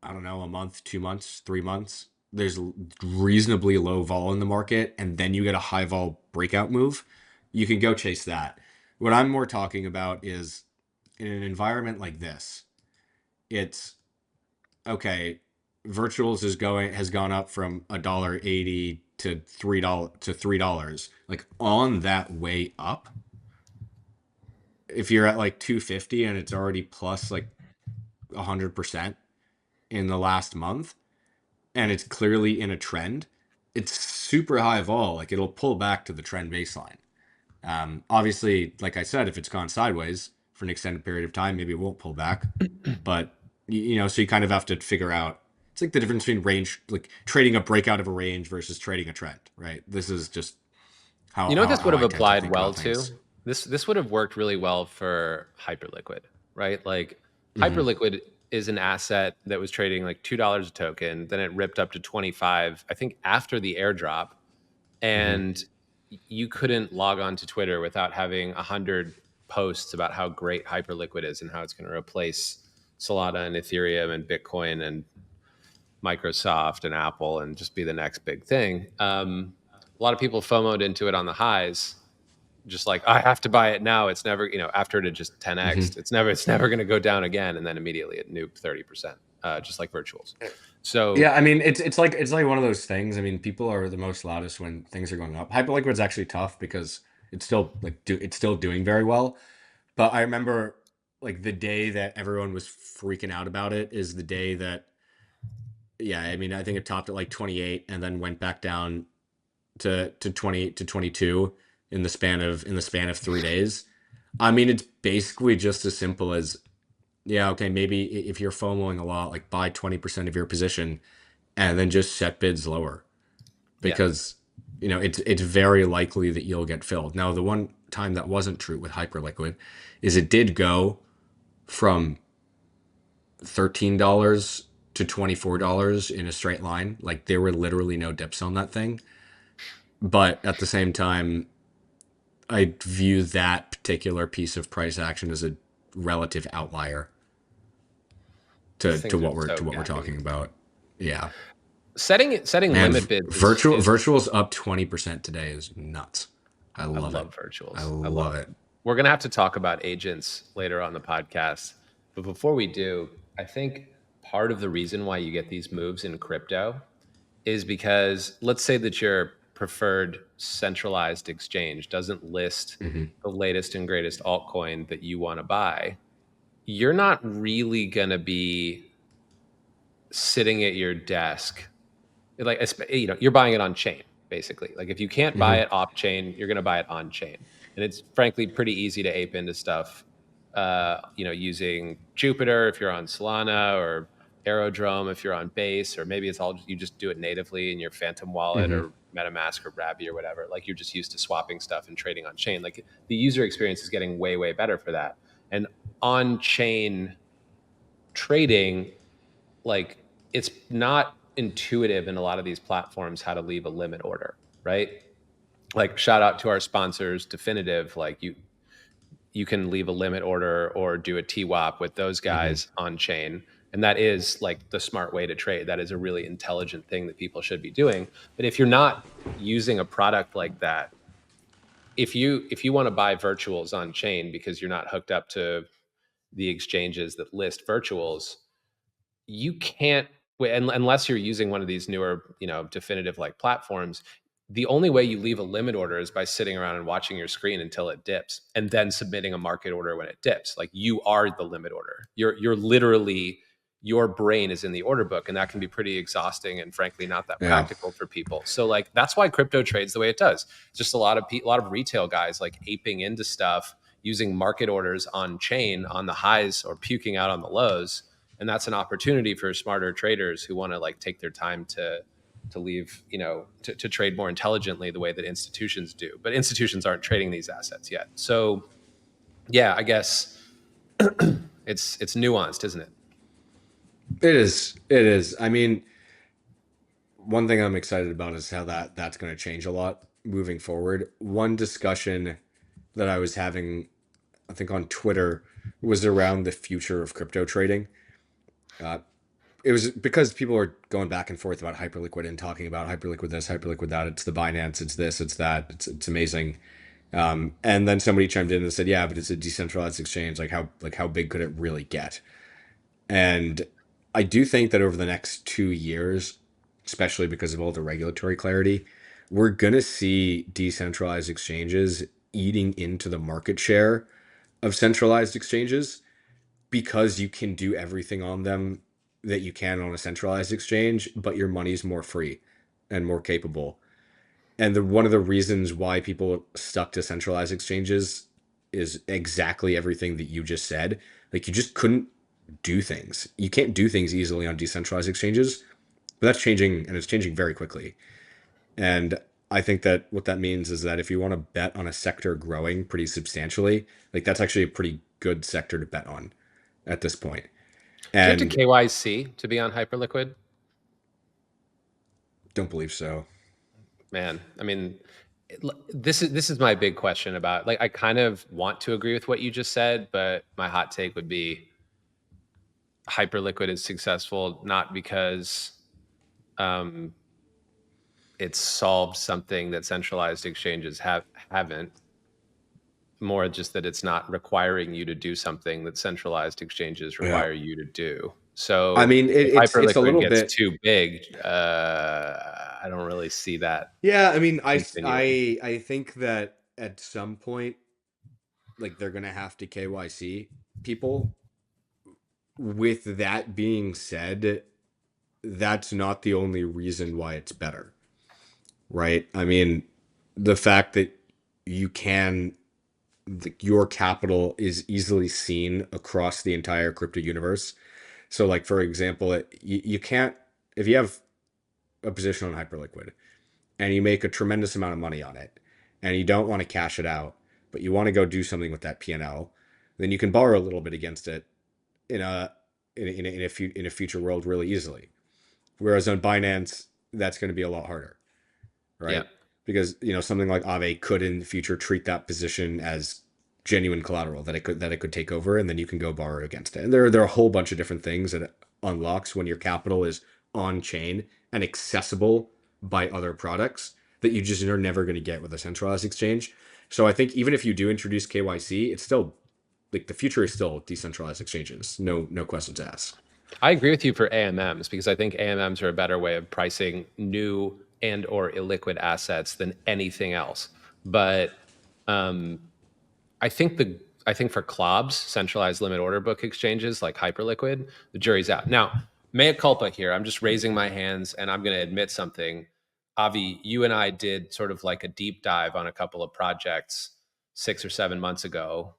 I don't know, a month, 2 months, 3 months, there's reasonably low vol in the market, and then you get a high vol breakout move, you can go chase that. What I'm more talking about is in an environment like this, it's okay, virtuals has gone up from $1.80 to $3. Like on that way up, if you're at like 250 and it's already plus like 100% in the last month, and it's clearly in a trend, it's super high vol. Like it'll pull back to the trend baseline. Obviously, like I said, if it's gone sideways for an extended period of time, maybe it won't pull back. But so you kind of have to figure out. It's like the difference between range, like trading a breakout of a range versus trading a trend, right? This is just you know what this would have I tend to applied think well about to? things. This would have worked really well for Hyperliquid, right? Like, Hmm. Hyperliquid is an asset that was trading like $2 a token, then it ripped up to 25, I think, after the airdrop, Hmm. and you couldn't log on to Twitter without having 100 posts about how great Hyperliquid is and how it's going to replace Solana and Ethereum and Bitcoin and Microsoft and Apple and just be the next big thing. A lot of people FOMO'd into it on the highs, just like, I have to buy it now. It's never, after it had just 10x, Hmm. it's never going to go down again. And then immediately it nuked 30%, just like virtuals. So Yeah, I mean, it's like one of those things. I mean, people are the most loudest when things are going up. Hyperliquid's actually tough because it's still it's still doing very well. But I remember like the day that everyone was freaking out about it is the day that, yeah, I mean, I think it topped at like 28 and then went back down to 28 to 22 in the span of 3 days. I mean, it's basically just as simple as, yeah, okay, maybe if you're FOMOing a lot, like buy 20% of your position and then just set bids lower yeah, because it's very likely that you'll get filled. Now, the one time that wasn't true with Hyperliquid is it did go from $13 to $24 in a straight line. Like there were literally no dips on that thing. But at the same time, I view that particular piece of price action as a relative outlier these to things are what so we're gappy. talking about. Yeah. Setting Man, limit bids is virtuals up 20% today is nuts. I I love it. love I virtuals. I love love it. them. We're going to have to talk about agents later on the podcast. But before we do, I think part of the reason why you get these moves in crypto is because, let's say that your preferred centralized exchange doesn't list Hmm. the latest and greatest altcoin that you want to buy. you're not really going to be sitting at your desk. Like, you're buying it on chain, basically. Like, if you can't buy it off chain, you're going to buy it on chain. And it's frankly pretty easy to ape into stuff, using Jupiter if you're on Solana, or Aerodrome if you're on Base, or maybe it's all, you just do it natively in your Phantom wallet or MetaMask or Rabby or whatever. Like, you're just used to swapping stuff and trading on chain. Like, the user experience is getting way, way better for that. And on chain trading, like, it's not intuitive in a lot of these platforms how to leave a limit order, right? Like, shout out to our sponsors, Definitive. Like, you can leave a limit order or do a TWAP with those guys on chain. And that is like the smart way to trade. That is a really intelligent thing that people should be doing. But if you're not using a product like that, if you want to buy virtuals on chain because you're not hooked up to the exchanges that list virtuals, you can't, unless you're using one of these newer, definitive like platforms. The only way you leave a limit order is by sitting around and watching your screen until it dips, and then submitting a market order when it dips. Like, you are the limit order. You're literally, your brain is in the order book, and that can be pretty exhausting and frankly not that practical for people. So, like, that's why crypto trades the way it does. It's just a lot of retail guys like aping into stuff, using market orders on chain on the highs or puking out on the lows. And that's an opportunity for smarter traders who want to like take their time to leave, to trade more intelligently the way that institutions do. But institutions aren't trading these assets yet. So yeah, I guess it's nuanced, isn't it? It is. It is. I mean, one thing I'm excited about is how that's going to change a lot moving forward. One discussion that I was having, I think on Twitter, was around the future of crypto trading. It was because people were going back and forth about Hyperliquid and talking about Hyperliquid this, Hyperliquid that. It's the Binance, it's this, it's that. It's amazing. And then somebody chimed in and said, "Yeah, but it's a decentralized exchange. How big could it really get?" And I do think that over the next 2 years, especially because of all the regulatory clarity, we're gonna see decentralized exchanges eating into the market share of centralized exchanges, because you can do everything on them that you can on a centralized exchange, but your money's more free and more capable. And one of the reasons why people stuck to centralized exchanges is exactly everything that you just said. Like, you just couldn't do things. You can't do things easily on decentralized exchanges, but that's changing, and it's changing very quickly. And I think that what that means is that if you want to bet on a sector growing pretty substantially, like, that's actually a pretty good sector to bet on at this point. Do you have to And KYC to be on Hyperliquid? don't believe so. Man, I mean, this is my big question about, like, I kind of want to agree with what you just said, but my hot take would be Hyperliquid is successful not because it's solved something that centralized exchanges haven't. More just that it's not requiring you to do something that centralized exchanges Yeah. require you to do. I So mean, if it's a Hyperliquid little gets bit. too big, I don't really see that Yeah, I mean, continuing. I think that at some point, like, they're gonna have to KYC people. With that being said, that's not the only reason why it's better, right? I mean, the fact that you can, your capital is easily seen across the entire crypto universe. So, like, for example, you can't, if you have a position on Hyperliquid and you make a tremendous amount of money on it and you don't want to cash it out, but you want to go do something with that P&L, then you can borrow a little bit against it in a in a future world really easily. Whereas on Binance, that's going to be a lot harder, Yeah. right? Because, something like Aave could in the future treat that position as genuine collateral that it could take over, and then you can go borrow against it. And there are a whole bunch of different things that it unlocks when your capital is on chain and accessible by other products that you just are never going to get with a centralized exchange. So I think even if you do introduce KYC, it's still, like, the future is still decentralized exchanges. No questions asked. I agree with you for AMMs, because I think AMMs are a better way of pricing new and or illiquid assets than anything else. But I think I think for CLOBs, centralized limit order book exchanges like Hyperliquid, the jury's out. Now, mea culpa here. I'm just raising my hands and I'm going to admit something. Avi, you and I did sort of like a deep dive on a couple of projects 6 or 7 months ago.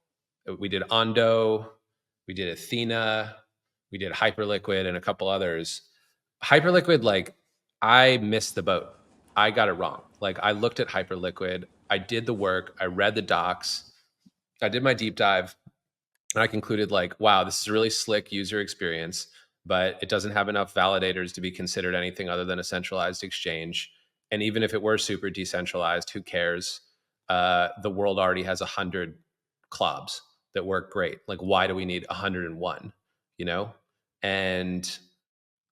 We did Ondo, we did Athena, we did Hyperliquid, and a couple others. Hyperliquid, like, I missed the boat. I got it wrong. Like, I looked at Hyperliquid, I did the work, I read the docs, I did my deep dive, and I concluded, like, wow, this is a really slick user experience, but it doesn't have enough validators to be considered anything other than a centralized exchange. And even if it were super decentralized, who cares? The world already has 100 clubs that work great. Like, why do we need 101? You know? And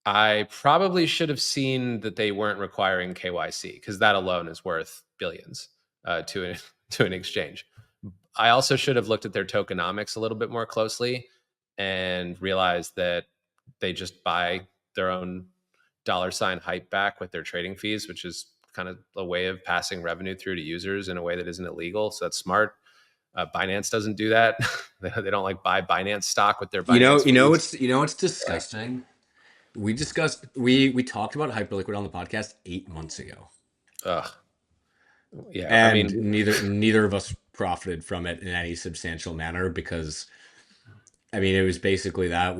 I probably should have seen that they weren't requiring KYC, because that alone is worth billions to to an exchange. I also should have looked at their tokenomics a little bit more closely and realized that they just buy their own $ hype back with their trading fees, which is kind of a way of passing revenue through to users in a way that isn't illegal. So that's smart. Binance doesn't do that. They don't like buy Binance stock with their Binance fees. It's disgusting. We talked about Hyperliquid on the podcast 8 months ago. Ugh. Yeah, I And mean, neither of us profited from it in any substantial manner, because I mean, it was basically that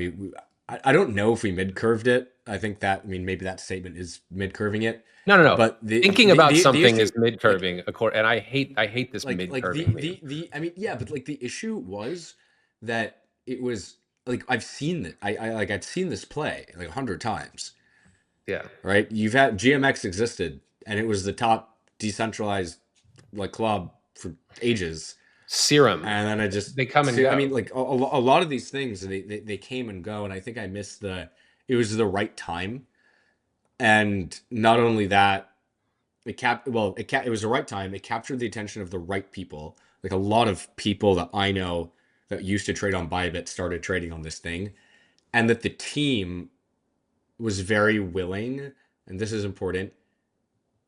I don't know if we mid curved it. I think that, I mean, maybe that statement is mid curving it, no. but Thinking about the something issue, is mid curving, and I hate this mid like curving meme. I mean, yeah, but like the issue was that it was like, I've seen that I'd seen this play like 100 times. Yeah. Right. You've had GMX existed, and it was the top decentralized like club for ages. Serum. And then I just, They come and see, go. I mean, like a lot of these things, they came and go. And I think I missed it was the right time. And not only that, it was the right time. It captured the attention of the right people. Like a lot of people that I know that used to trade on Bybit started trading on this thing. And that the team was very willing, and this is important,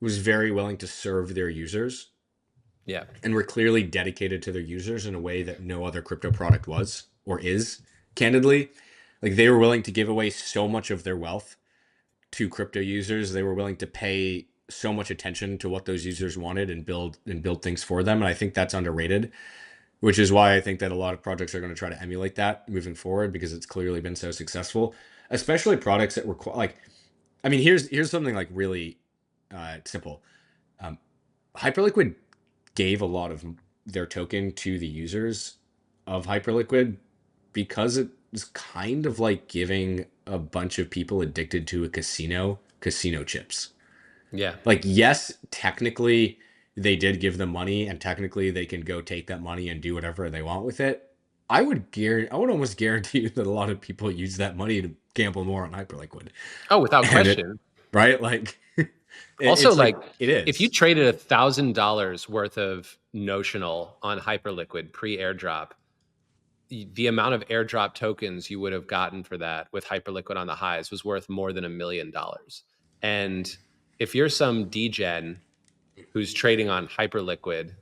was very willing to serve their users. Yeah. And were clearly dedicated to their users in a way that no other crypto product was or is, candidly. Like, they were willing to give away so much of their wealth to crypto users. They were willing to pay so much attention to what those users wanted and build things for them. And I think that's underrated, which is why I think that a lot of projects are going to try to emulate that moving forward, because it's clearly been so successful, especially products that require, like, I mean, here's something like really simple. Hyperliquid gave a lot of their token to the users of Hyperliquid because it was kind of like giving a bunch of people addicted to a casino chips. Yeah. Like, yes, technically they did give them money, and technically they can go take that money and do whatever they want with it. I would almost guarantee you that a lot of people use that money to gamble more on Hyperliquid. Oh, without question. Right? Like, also, it's like, it is. if you traded $1,000 worth of notional on Hyperliquid pre-airdrop, the amount of airdrop tokens you would have gotten for that with Hyperliquid on the highs was worth more than $1 million. And if you're some degen who's trading on Hyperliquid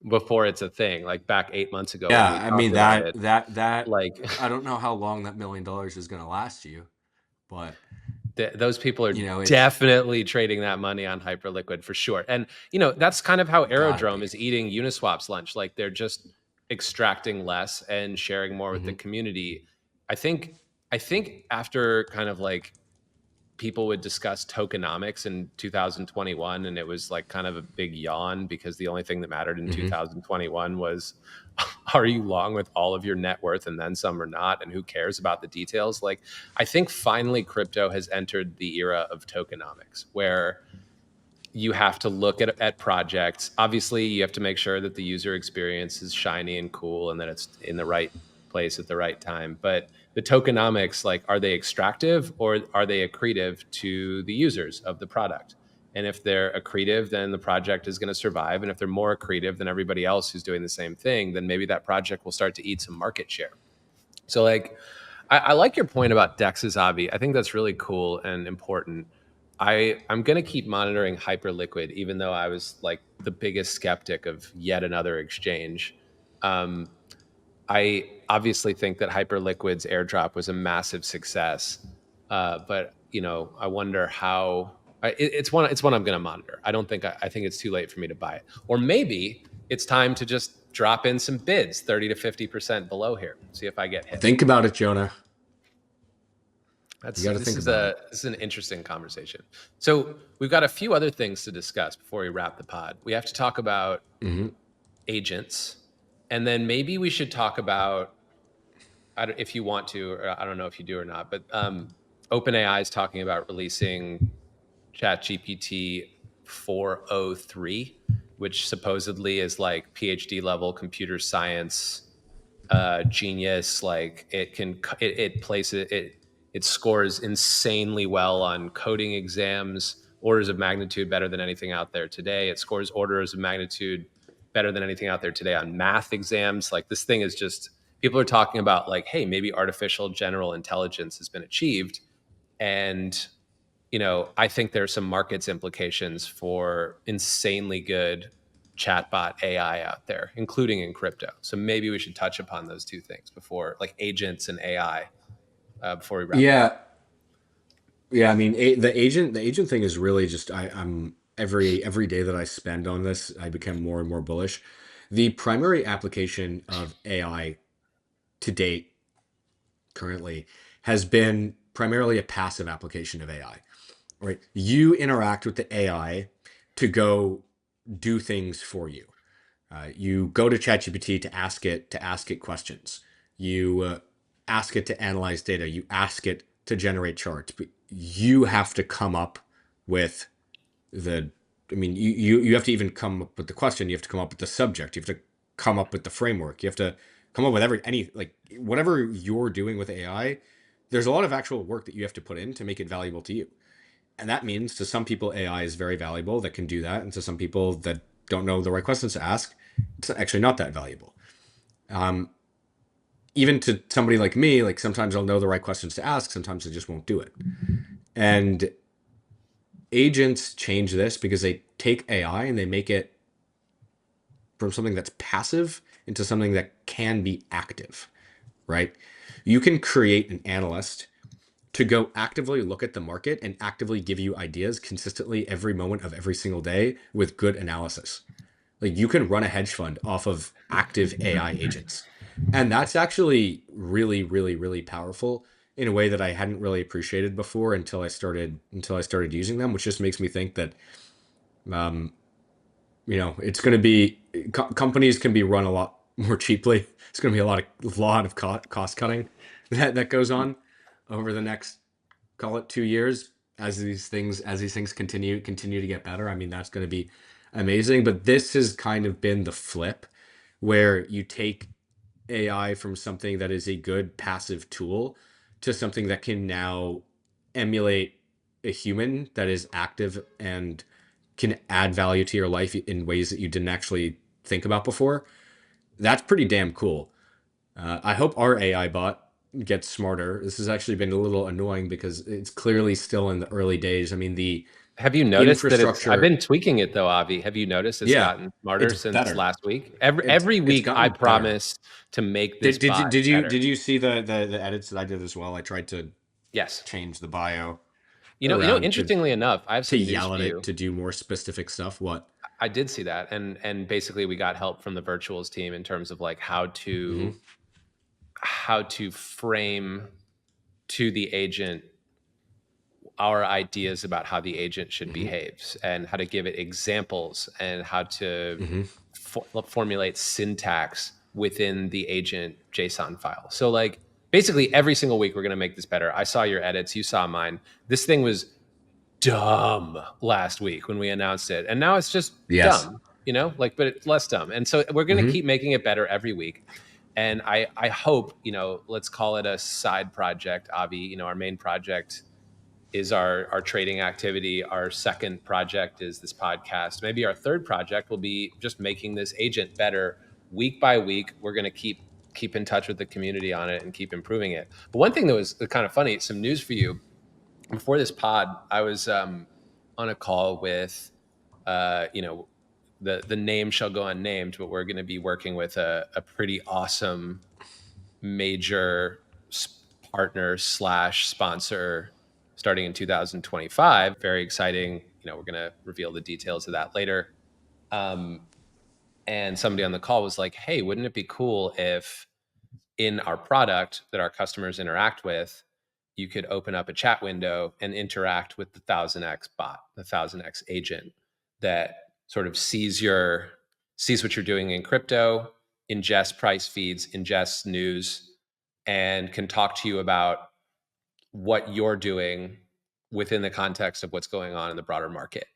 before it's a thing, like back 8 months ago, Yeah, when we I talked mean, about it, that like, I don't know how long that $1 million is going to last you, but those people are it's definitely trading that money on Hyperliquid for sure. And, that's kind of how gotta Aerodrome be. is eating Uniswap's lunch. Like, they're just extracting less and sharing more with the community. I think after kind of like people would discuss tokenomics in 2021, and it was like kind of a big yawn, because the only thing that mattered in 2021 was, are you long with all of your net worth and then some or not, and who cares about the details? Like, I think finally crypto has entered the era of tokenomics, where you have to look at projects. Obviously, you have to make sure that the user experience is shiny and cool and that it's in the right place at the right time. But the tokenomics, like, are they extractive or are they accretive to the users of the product? And if they're accretive, then the project is going to survive. And if they're more accretive than everybody else who's doing the same thing, then maybe that project will start to eat some market share. So, like, I like your point about DEXs, Avi. I think that's really cool and important. I'm going to keep monitoring Hyperliquid, even though I was like the biggest skeptic of yet another exchange. I obviously think that Hyperliquid's airdrop was a massive success, but I wonder how. It's one I'm going to monitor. I don't think I think it's too late for me to buy it, or maybe it's time to just drop in some bids, 30 to 50% below here, see if I get hit. Think about it, Jonah. You got to This think is about it. This is an interesting conversation. So we've got a few other things to discuss before we wrap the pod. We have to talk about agents, and then maybe we should talk about, if you want to, or I don't know if you do or not, but OpenAI is talking about releasing ChatGPT 403, which supposedly is like PhD level computer science genius. Like it scores insanely well on coding exams, orders of magnitude better than anything out there today. It scores orders of magnitude better than anything out there today on math exams. Like, this thing is just, people are talking about like, hey, maybe artificial general intelligence has been achieved. And I think there's some markets implications for insanely good chatbot AI out there, including in crypto. So maybe we should touch upon those two things before, like agents and AI, before we wrap Yeah, up. yeah. I mean, the agent thing is really just I'm every day that I spend on this, I become more and more bullish. The primary application of AI to date currently has been primarily a passive application of AI. Right? You interact with the AI to go do things for you. You go to ChatGPT to ask it questions. You ask it to analyze data. You ask it to generate charts. But you have to come up with the. I mean, you have to even come up with the question. You have to come up with the subject. You have to come up with the framework. You have to come up with any like whatever you're doing with AI. There's a lot of actual work that you have to put in to make it valuable to you. And that means to some people, AI is very valuable that can do that. And to some people that don't know the right questions to ask, it's actually not that valuable. Even to somebody like me, like sometimes I'll know the right questions to ask, sometimes I just won't do it. And agents change this because they take AI and they make it from something that's passive into something that can be active, right? You can create an analyst to go actively look at the market and actively give you ideas consistently every moment of every single day with good analysis. Like, you can run a hedge fund off of active AI agents. And that's actually really, really, really powerful in a way that I hadn't really appreciated before until I started using them, which just makes me think that it's going to be companies can be run a lot more cheaply. It's going to be a lot of cost cutting that goes on over the next, call it 2 years, as these things continue to get better. I mean, that's going to be amazing. But this has kind of been the flip, where you take AI from something that is a good passive tool to something that can now emulate a human that is active and can add value to your life in ways that you didn't actually think about before. That's pretty damn cool. I hope our AI bot gets smarter. This has actually been a little annoying because it's clearly still in the early days. I mean, the Have you noticed that I've infrastructure, been tweaking it though, Avi. Have you noticed it's yeah, gotten smarter it's since better. last week? It's Every it's week I gotten better. promise to make this bot better. Did you see the edits that I did as well? I tried to Yes. change the bio around Interestingly enough, I have to some news yell for at it you. to do more specific stuff. What? I did see that, and basically we got help from the virtuals team in terms of like Mm-hmm. how to frame to the agent our ideas about how the agent should Mm-hmm. behave, and how to give it examples, and how to Mm-hmm. formulate syntax within the agent JSON file. So like basically every single week we're going to make this better. I saw your edits, you saw mine. This thing was dumb last week when we announced it, and now it's just Yes. dumb, like, but it's less dumb. And so we're going to Mm-hmm. keep making it better every week. And I hope, let's call it a side project, Avi. Our main project is our trading activity. Our second project is this podcast. Maybe our third project will be just making this agent better week by week. We're going to keep in touch with the community on it and keep improving it. But one thing that was kind of funny, some news for you. Before this pod, I was on a call with, the name shall go unnamed, but we're going to be working with a pretty awesome major partner slash sponsor starting in 2025. Very exciting. We're going to reveal the details of that later. And somebody on the call was like, hey, wouldn't it be cool if in our product that our customers interact with, you could open up a chat window and interact with the 1000x bot, the 1000x agent that sort of sees what you're doing in crypto, ingests price feeds, ingests news, and can talk to you about what you're doing within the context of what's going on in the broader market,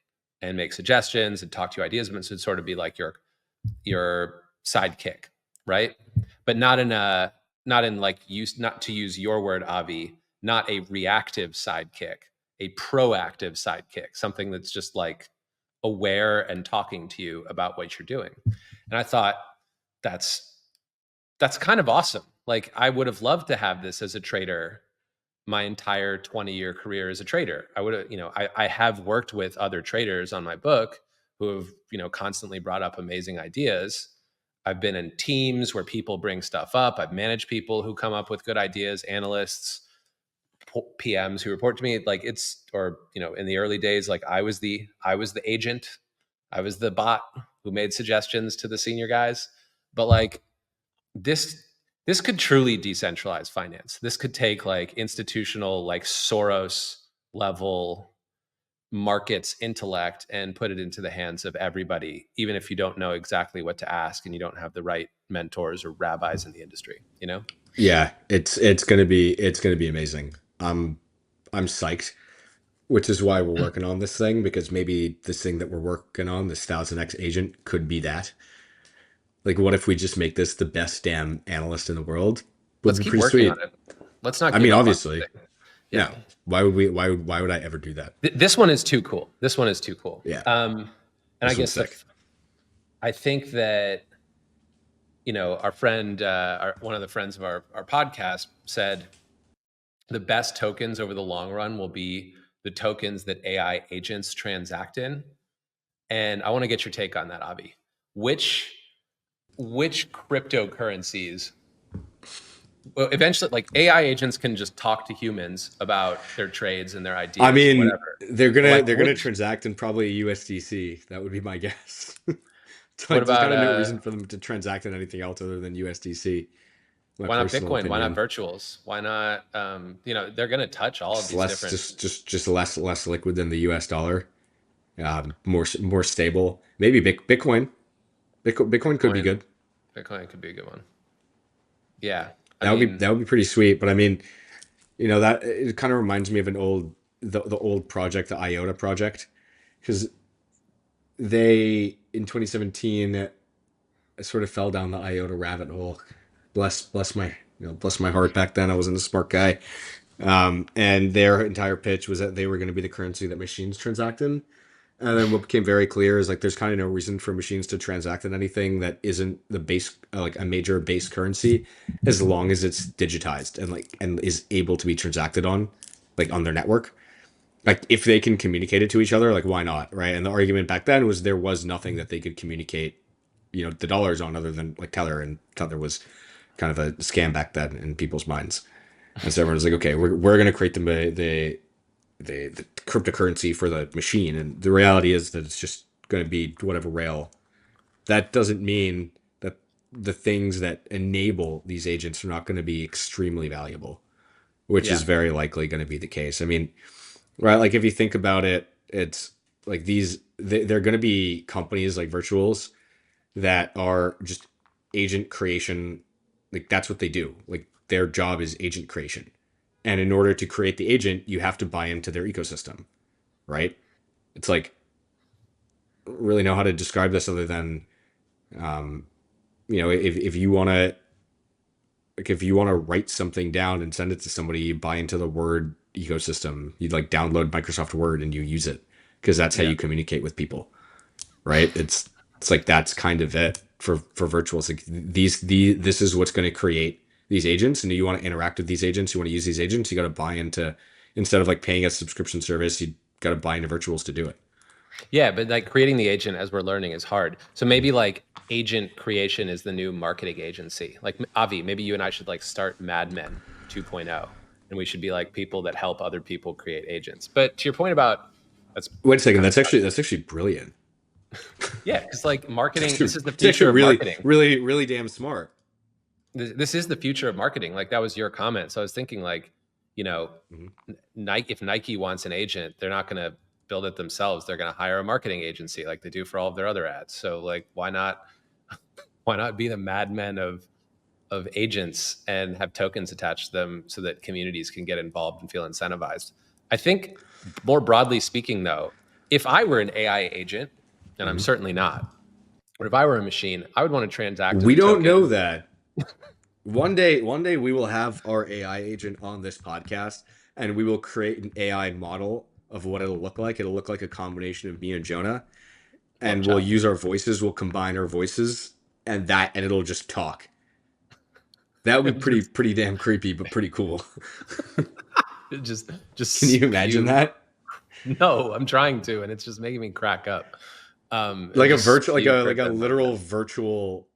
and make suggestions and talk to you ideas. But it would sort of be like your sidekick, right? But not in like not to use your word, Avi, not a reactive sidekick, a proactive sidekick, something that's just like aware and talking to you about what you're doing. And I thought that's kind of awesome. Like, I would have loved to have this as a trader my entire 20-year career as a trader. I would have, I have worked with other traders on my book who have, constantly brought up amazing ideas. I've been in teams where people bring stuff up. I've managed people who come up with good ideas, analysts, PMs who report to me. Like, in the early days, like I was the agent. I was the bot who made suggestions to the senior guys. But like this could truly decentralize finance. This could take like institutional, like Soros level markets intellect and put it into the hands of everybody, even if you don't know exactly what to ask and you don't have the right mentors or rabbis in the industry, Yeah, it's gonna be amazing. I'm psyched, which is why we're working on this thing, because maybe this thing that we're working on, this 1000x agent, could be that. Like, what if we just make this the best damn analyst in the world? Would Let's be keep pretty working sweet. on it. Let's not I give mean, up on obviously, it. Yeah. no. Why would I ever do that? This one is too cool. Yeah. And This I guess one's sick. I think that, our friend, one of the friends of our podcast said the best tokens over the long run will be the tokens that AI agents transact in. And I want to get your take on that, Avi. Which cryptocurrencies, well, eventually, like, AI agents can just talk to humans about their trades and their ideas. I mean, whatever. they're gonna Which- transact in probably USDC. That would be my guess. What Like, there's about kind of no reason for them to transact in anything else other than USDC. My why not personal Bitcoin? Why not opinion. virtuals? Why not? They're going to touch all of Just these less, different. just less liquid than the US dollar. More stable. Maybe Bitcoin. Bitcoin could be good. Bitcoin could be a good one. Yeah, That would be pretty sweet. But I mean, that it kind of reminds me of the old project, the IOTA project, because they in 2017 sort of fell down the IOTA rabbit hole. Bless my heart. Back then, I wasn't a smart guy. And their entire pitch was that they were going to be the currency that machines transact in. And then what became very clear is like there's kind of no reason for machines to transact in anything that isn't the base, like a major base currency, as long as it's digitized and is able to be transacted on, like on their network. Like, if they can communicate it to each other, like, why not, right? And the argument back then was there was nothing that they could communicate, the dollars on, other than like Tether, and Tether was kind of a scam back then in people's minds. And so everyone was like, okay, we're going to create the cryptocurrency for the machine. And the reality is that it's just going to be whatever rail. That doesn't mean that the things that enable these agents are not going to be extremely valuable, which is very likely going to be the case. I mean, right, like, if you think about it, it's like they're going to be companies like Virtuals that are just agent creation. Like, that's what they do. Like, their job is agent creation. And in order to create the agent, you have to buy into their ecosystem, right? It's like, I don't really know how to describe this other than, if you want to, like, if you want to write something down and send it to somebody, you buy into the Word ecosystem. You like download Microsoft Word and you use it because that's how you communicate with people, right? It's like, that's kind of it for Virtuals. Like, this is what's going to create these agents, and you want to interact with these agents, you want to use these agents, you got to buy into, instead of like paying a subscription service, you got to buy into Virtuals to do it. Yeah, but like creating the agent, as we're learning, is hard. So maybe like agent creation is the new marketing agency. Like Avi, maybe you and I should like start Mad Men 2.0, and we should be like people that help other people create agents. But to your point about that's Wait a second. kind of That's actually brilliant. yeah, because like marketing, this is the It's actually future of really, marketing. really damn smart. This is the future of marketing. Like that was your comment. So I was thinking like, you know, Nike, if Nike wants an agent, they're not going to build it themselves. They're going to hire a marketing agency like they do for all of their other ads. So like, why not be the madmen of agents and have tokens attached to them so that communities can get involved and feel incentivized? I think more broadly speaking, though, if I were an AI agent, and I'm certainly not, but if I were a machine, I would want to transact. We don't know that. One day we will have our AI agent on this podcast, and we will create an AI model of what it'll look like. It'll look like a combination of me and Jonah, and we'll use our voices. We'll combine our voices, and it'll just talk. That would be pretty damn creepy, but pretty cool. just Can you imagine that? No, I'm trying to, and it's just making me crack up. Like a virtual, like a literal virtual,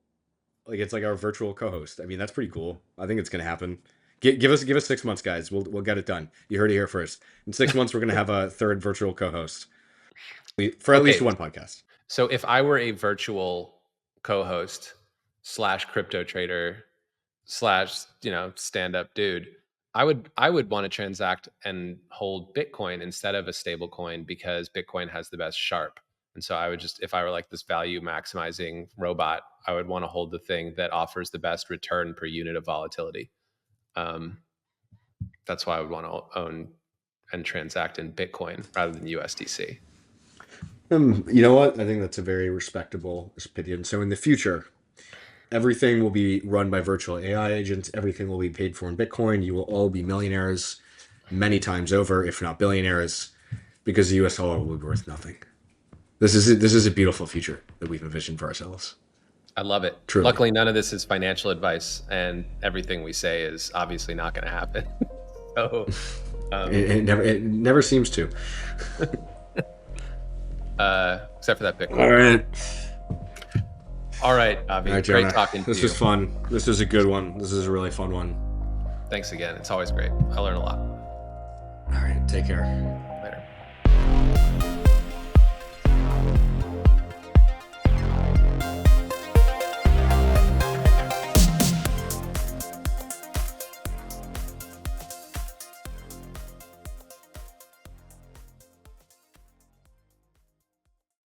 like it's like our virtual co-host. I mean, that's pretty cool. I think it's gonna happen. Give us 6 months, guys. We'll get it done. You heard it here first. In 6 months, we're gonna have a third virtual co-host for at least one podcast. So if I were a virtual co-host / crypto trader / stand-up dude, I would want to transact and hold Bitcoin instead of a stable coin because Bitcoin has the best Sharp. And so I would just, if I were like this value maximizing robot, I would want to hold the thing that offers the best return per unit of volatility. That's why I would want to own and transact in Bitcoin rather than USDC. You know what? I think that's a very respectable opinion. So in the future, everything will be run by virtual AI agents. Everything will be paid for in Bitcoin. You will all be millionaires many times over, if not billionaires, because the US dollar will be worth nothing. This is a beautiful future that we've envisioned for ourselves. I love it. Truly. Luckily, none of this is financial advice, and everything we say is obviously not going to happen. So it never seems to. Except for that Bitcoin. All right, Avi. Great Jonah. Talking to you. This was fun. This is a good one. This is a really fun one. Thanks again. It's always great. I learn a lot. All right, take care.